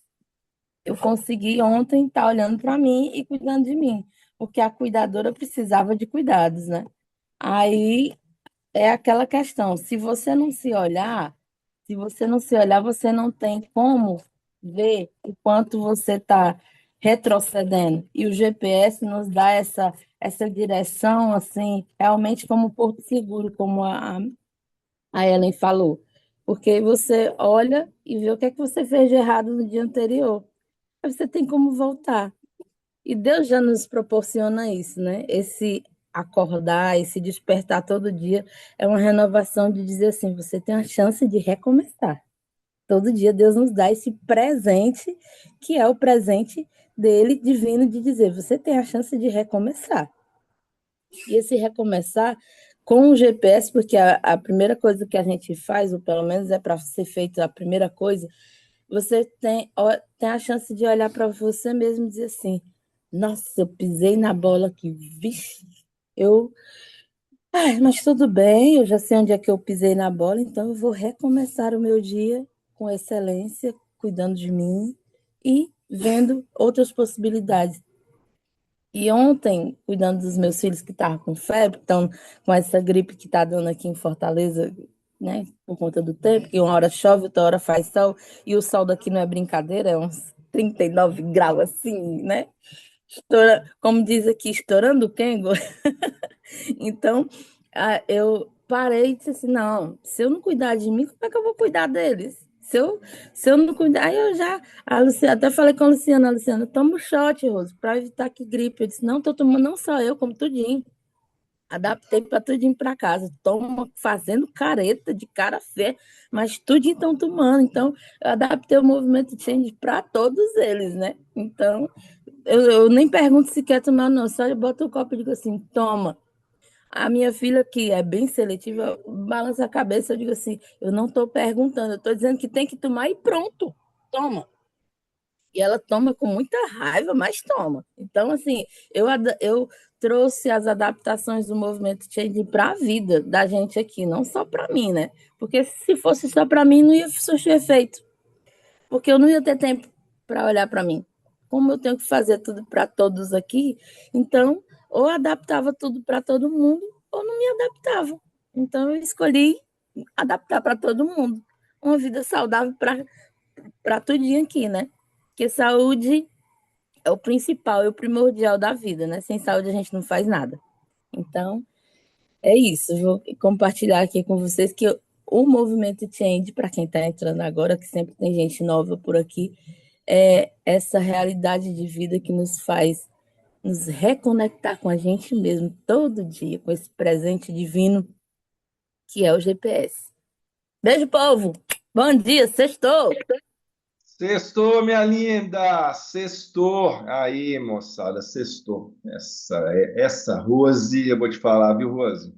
Speaker 7: eu consegui ontem estar olhando para mim e cuidando de mim. porque a cuidadora precisava de cuidados, né? Aí é aquela questão, se você não se olhar, você não tem como ver o quanto você está retrocedendo. E o GPS nos dá essa direção, assim, realmente como porto seguro, como a Ellen falou. Porque você olha e vê o que é que você fez de errado no dia anterior. Aí você tem como voltar. E Deus já nos proporciona isso, né? Esse acordar, esse despertar todo dia é uma renovação de dizer assim, você tem a chance de recomeçar. Todo dia Deus nos dá esse presente, que é o presente dele divino de dizer, você tem a chance de recomeçar. E esse recomeçar com o GPS, porque a primeira coisa que a gente faz, ou pelo menos é para ser feita a primeira coisa, você tem a chance de olhar para você mesmo e dizer assim: nossa, eu pisei na bola aqui, vixe, eu. Ai, mas tudo bem, eu já sei onde é que eu pisei na bola, então eu vou recomeçar o meu dia com excelência, cuidando de mim e vendo outras possibilidades. E ontem, cuidando dos meus filhos que estavam com febre, estão com essa gripe que está dando aqui em Fortaleza, né? Por conta do tempo, que uma hora chove, outra hora faz sol, e o sol daqui não é brincadeira, é uns 39 graus assim, né? Como diz aqui, estourando o Kengo. Então, eu parei e disse assim: não, se eu não cuidar de mim, como é que eu vou cuidar deles? Se eu não cuidar, aí eu já. A Luciana, até falei com a Luciana, toma um shot, Rose, para evitar que gripe. Eu disse: não, tô tomando, não só eu, como tudinho. Adaptei para tudinho para casa. Toma, fazendo careta de cara feia, mas tudinho estão tomando. Então, eu adaptei o movimento change para todos eles, né? Então, eu nem pergunto se quer tomar, não. Só eu boto o copo e digo assim: toma. A minha filha, que é bem seletiva, balança a cabeça. Eu digo assim: eu não estou perguntando, eu estou dizendo que tem que tomar e pronto, toma. E ela toma com muita raiva, mas toma. Então, assim, eu trouxe as adaptações do movimento change para a vida da gente aqui, não só para mim, né? Porque se fosse só para mim, não ia surtir efeito. Porque eu não ia ter tempo para olhar para mim. Como eu tenho que fazer tudo para todos aqui, então, ou adaptava tudo para todo mundo, ou não me adaptava. Então, eu escolhi adaptar para todo mundo. Uma vida saudável para tudinho aqui, né? Porque saúde é o principal, é o primordial da vida, né? Sem saúde a gente não faz nada. Então, é isso. Vou compartilhar aqui com vocês que o movimento Change, para quem está entrando agora, que sempre tem gente nova por aqui, é essa realidade de vida que nos faz nos reconectar com a gente mesmo todo dia, com esse presente divino que é o GPS. Beijo, povo! Bom dia, sextou!
Speaker 2: Sextou, minha linda! Sextou! Aí, moçada, sextou. Essa Rose, eu vou te falar, viu, Rose?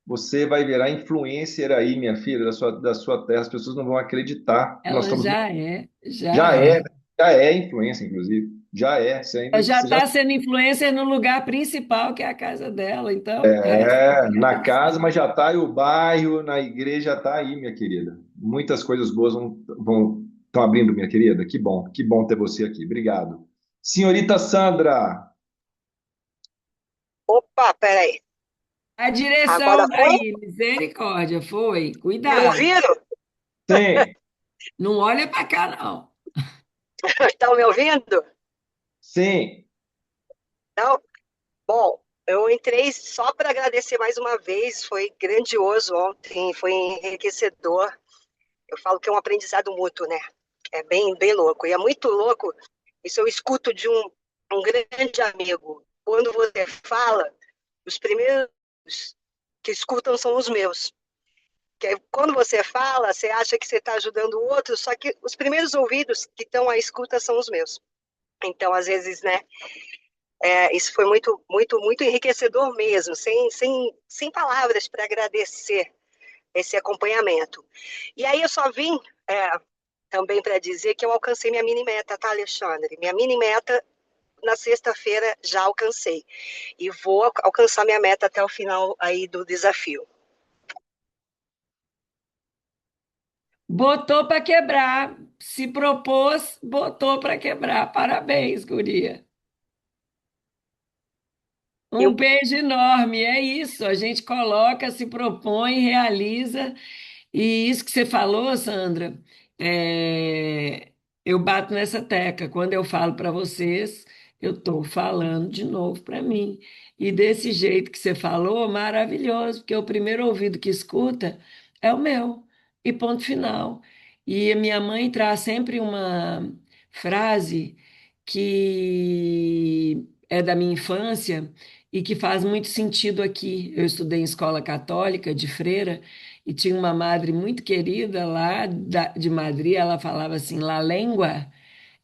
Speaker 2: Você vai virar influencer aí, minha filha, da sua terra. As pessoas não vão acreditar que nós
Speaker 1: Ela
Speaker 2: estamos.
Speaker 1: já é, já
Speaker 2: Já
Speaker 1: é.
Speaker 2: é, já é influência, inclusive. Já é. Você
Speaker 1: Ela
Speaker 2: ainda,
Speaker 1: já
Speaker 2: você já
Speaker 1: está sendo influencer no lugar principal, que é a casa dela. Então,
Speaker 2: na casa, mas já está aí o bairro, na igreja está aí, minha querida. Muitas coisas boas estão abrindo, minha querida. Que bom ter você aqui. Obrigado. Senhorita Sandra,
Speaker 8: Opa, peraí.
Speaker 1: a direção
Speaker 8: Agora foi?
Speaker 1: daí, misericórdia, foi.
Speaker 8: Me
Speaker 1: Cuidado.
Speaker 8: ouviram?
Speaker 2: sim,
Speaker 1: Não olha para cá, não.
Speaker 8: Estão me ouvindo?
Speaker 2: sim.
Speaker 8: Não? Bom, eu entrei só para agradecer mais uma vez. Foi grandioso ontem, foi enriquecedor. Eu falo que é um aprendizado mútuo, né? É bem, bem louco. E é muito louco. Isso eu escuto de um grande amigo. Quando você fala, os primeiros que escutam são os meus. Que quando você fala, você acha que você está ajudando o outro, só que os primeiros ouvidos que estão à escuta são os meus. Então, às vezes, né, isso foi muito, muito, muito enriquecedor mesmo, sem palavras para agradecer esse acompanhamento. E aí eu só vim também para dizer que eu alcancei minha mini meta, tá, Alexandre? Minha mini meta na sexta-feira já alcancei. E vou alcançar minha meta até o final aí do desafio.
Speaker 1: Botou para quebrar. Se propôs, botou para quebrar. Parabéns, guria. Um beijo enorme, é isso. A gente coloca, se propõe, realiza. E isso que você falou, Sandra, é, eu bato nessa tecla. Quando eu falo para vocês, eu estou falando de novo para mim. E desse jeito que você falou, maravilhoso, porque o primeiro ouvido que escuta é o meu. E ponto final. E a minha mãe traz sempre uma frase que é da minha infância e que faz muito sentido aqui. Eu estudei em escola católica, de freira, e tinha uma madre muito querida lá de Madrid, ela falava assim: La lengua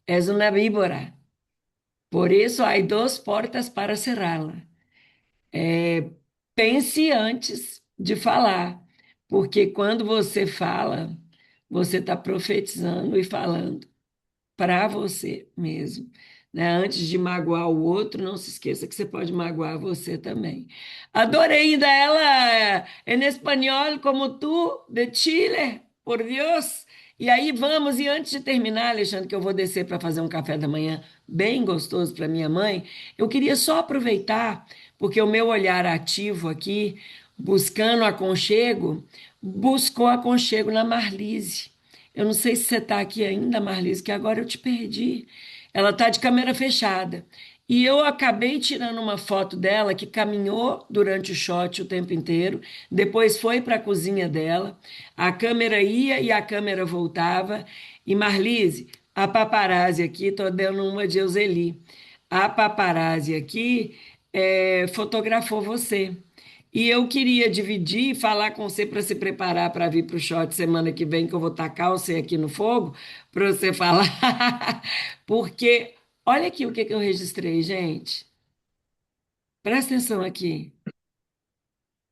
Speaker 1: es una víbora, por isso há duas portas para cerrá-la. Pense antes de falar, porque quando você fala, você está profetizando e falando para você mesmo, né? Antes de magoar o outro, não se esqueça que você pode magoar você também. Adorei ainda ela em espanhol como tu, de Chile, por Deus. E aí vamos, e antes de terminar, Alexandre, que eu vou descer para fazer um café da manhã bem gostoso para minha mãe, eu queria só aproveitar, porque o meu olhar ativo aqui, buscando aconchego, buscou aconchego na Marlise. Eu não sei se você está aqui ainda, Marlise, que agora eu te perdi. Ela está de câmera fechada. E eu acabei tirando uma foto dela que caminhou durante o shot o tempo inteiro, depois foi para a cozinha dela, a câmera ia e a câmera voltava. E Marlise, a paparazzi aqui, estou dando uma de Euseli. A paparazzi aqui fotografou você. E eu queria dividir e falar com você para se preparar para vir para o shot semana que vem, que eu vou tacar você aqui no fogo, para você falar. Porque olha aqui o que que eu registrei, gente. Presta atenção aqui.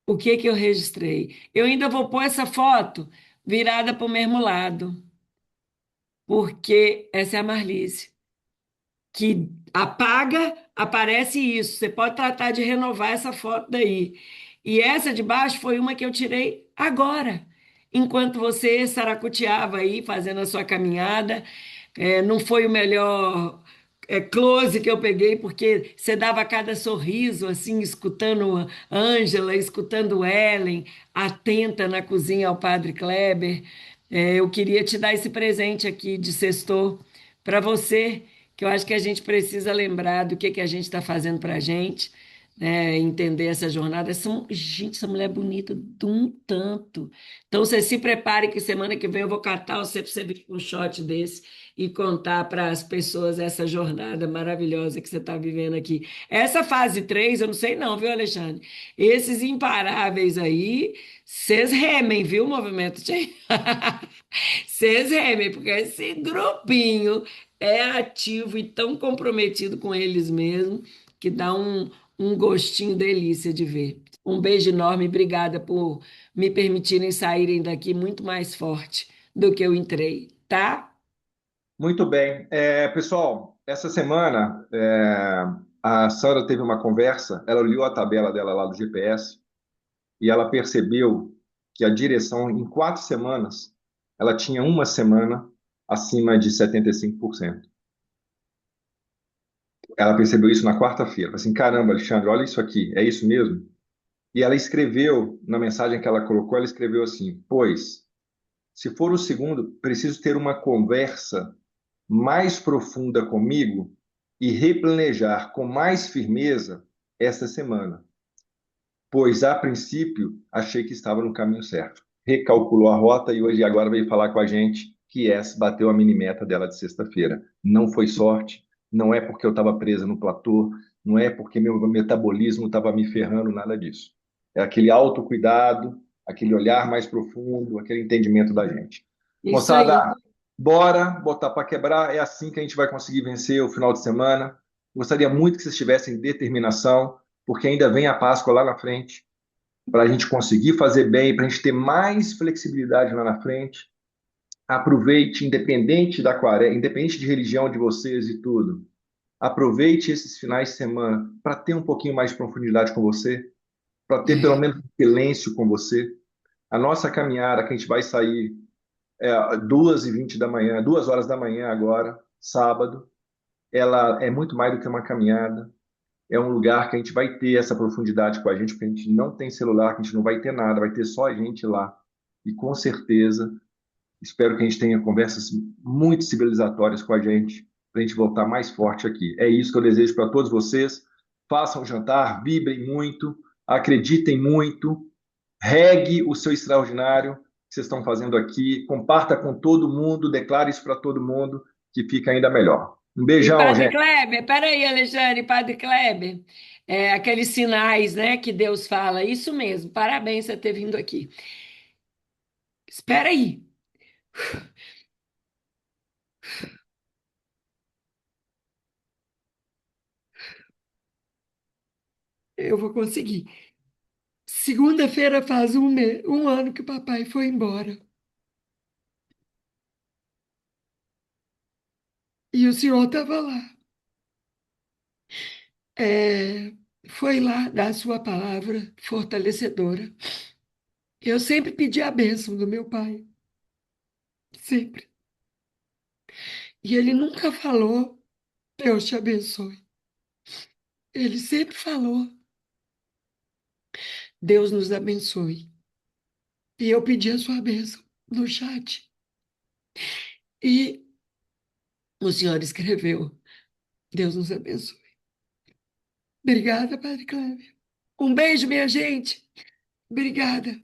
Speaker 1: O que que eu registrei? Eu ainda vou pôr essa foto virada para o mesmo lado, porque essa é a Marlise. Que apaga, aparece isso. Você pode tratar de renovar essa foto daí. E essa de baixo foi uma que eu tirei agora, enquanto você saracoteava aí, fazendo a sua caminhada. Não foi o melhor close que eu peguei, porque você dava cada sorriso, assim, escutando a Ângela, escutando Ellen, atenta na cozinha ao Padre Kleber. Eu queria te dar esse presente aqui de sextor para você, que eu acho que a gente precisa lembrar do que a gente está fazendo para a gente, né? Entender essa jornada. Gente, essa mulher é bonita de um tanto. Então, você se prepare que semana que vem eu vou catar você para você vir com um shot desse e contar para as pessoas essa jornada maravilhosa que você está vivendo aqui. Essa fase 3 eu não sei não, viu, Alexandre? Esses imparáveis aí, vocês remem, viu, movimento? Vocês remem, porque esse grupinho é ativo e tão comprometido com eles mesmo que dá um gostinho delícia de ver. Um beijo enorme, obrigada por me permitirem saírem daqui muito mais forte do que eu entrei, tá?
Speaker 2: Muito bem. Pessoal, essa semana a Sandra teve uma conversa, ela olhou a tabela dela lá do GPS e ela percebeu que a direção, em 4 semanas, ela tinha uma semana acima de 75%. Ela percebeu isso na quarta-feira. Falei assim, caramba, Alexandre, olha isso aqui, é isso mesmo? E ela escreveu, na mensagem que ela colocou, ela escreveu assim, pois, se for o segundo, preciso ter uma conversa mais profunda comigo e replanejar com mais firmeza esta semana, pois a princípio achei que estava no caminho certo. Recalculou a rota e hoje agora veio falar com a gente que essa bateu a mini meta dela de sexta-feira. Não foi sorte, não é porque eu estava presa no platô, não é porque meu metabolismo estava me ferrando, nada disso. É aquele autocuidado, aquele olhar mais profundo, aquele entendimento da gente.
Speaker 1: Isso aí.
Speaker 2: Moçada, bora botar para quebrar, é assim que a gente vai conseguir vencer o final de semana. Gostaria muito que vocês tivessem determinação, porque ainda vem a Páscoa lá na frente, para a gente conseguir fazer bem, para a gente ter mais flexibilidade lá na frente. Aproveite, independente de religião de vocês e tudo, aproveite esses finais de semana para ter um pouquinho mais de profundidade com você, para ter pelo menos um silêncio com você. A nossa caminhada, que a gente vai sair 2h20 da manhã, 2 horas da manhã agora, sábado, ela é muito mais do que uma caminhada. é um lugar que a gente vai ter essa profundidade com a gente, porque a gente não tem celular, que a gente não vai ter nada, vai ter só a gente lá. E com certeza, espero que a gente tenha conversas muito civilizatórias com a gente, para a gente voltar mais forte aqui. É isso que eu desejo para todos vocês. Façam o jantar, vibrem muito, acreditem muito, regue o seu extraordinário que vocês estão fazendo aqui, comparta com todo mundo, declare isso para todo mundo, que fica ainda melhor. Um
Speaker 1: E
Speaker 2: beijão,
Speaker 1: Padre
Speaker 2: gente.
Speaker 1: Kleber, peraí, Alexandre, Padre Kleber, aqueles sinais, né, que Deus fala, isso mesmo, parabéns por ter vindo aqui. Espera aí, eu vou conseguir. Segunda-feira faz um ano que o papai foi embora. E o senhor estava lá. É, foi lá dar a sua palavra fortalecedora. Eu sempre pedi a bênção do meu pai. Sempre. E ele nunca falou, Deus te abençoe. Ele sempre falou, Deus nos abençoe. E eu pedi a sua bênção no chat. E o senhor escreveu, Deus nos abençoe. Obrigada, Padre Cléber. Um beijo, minha gente. Obrigada.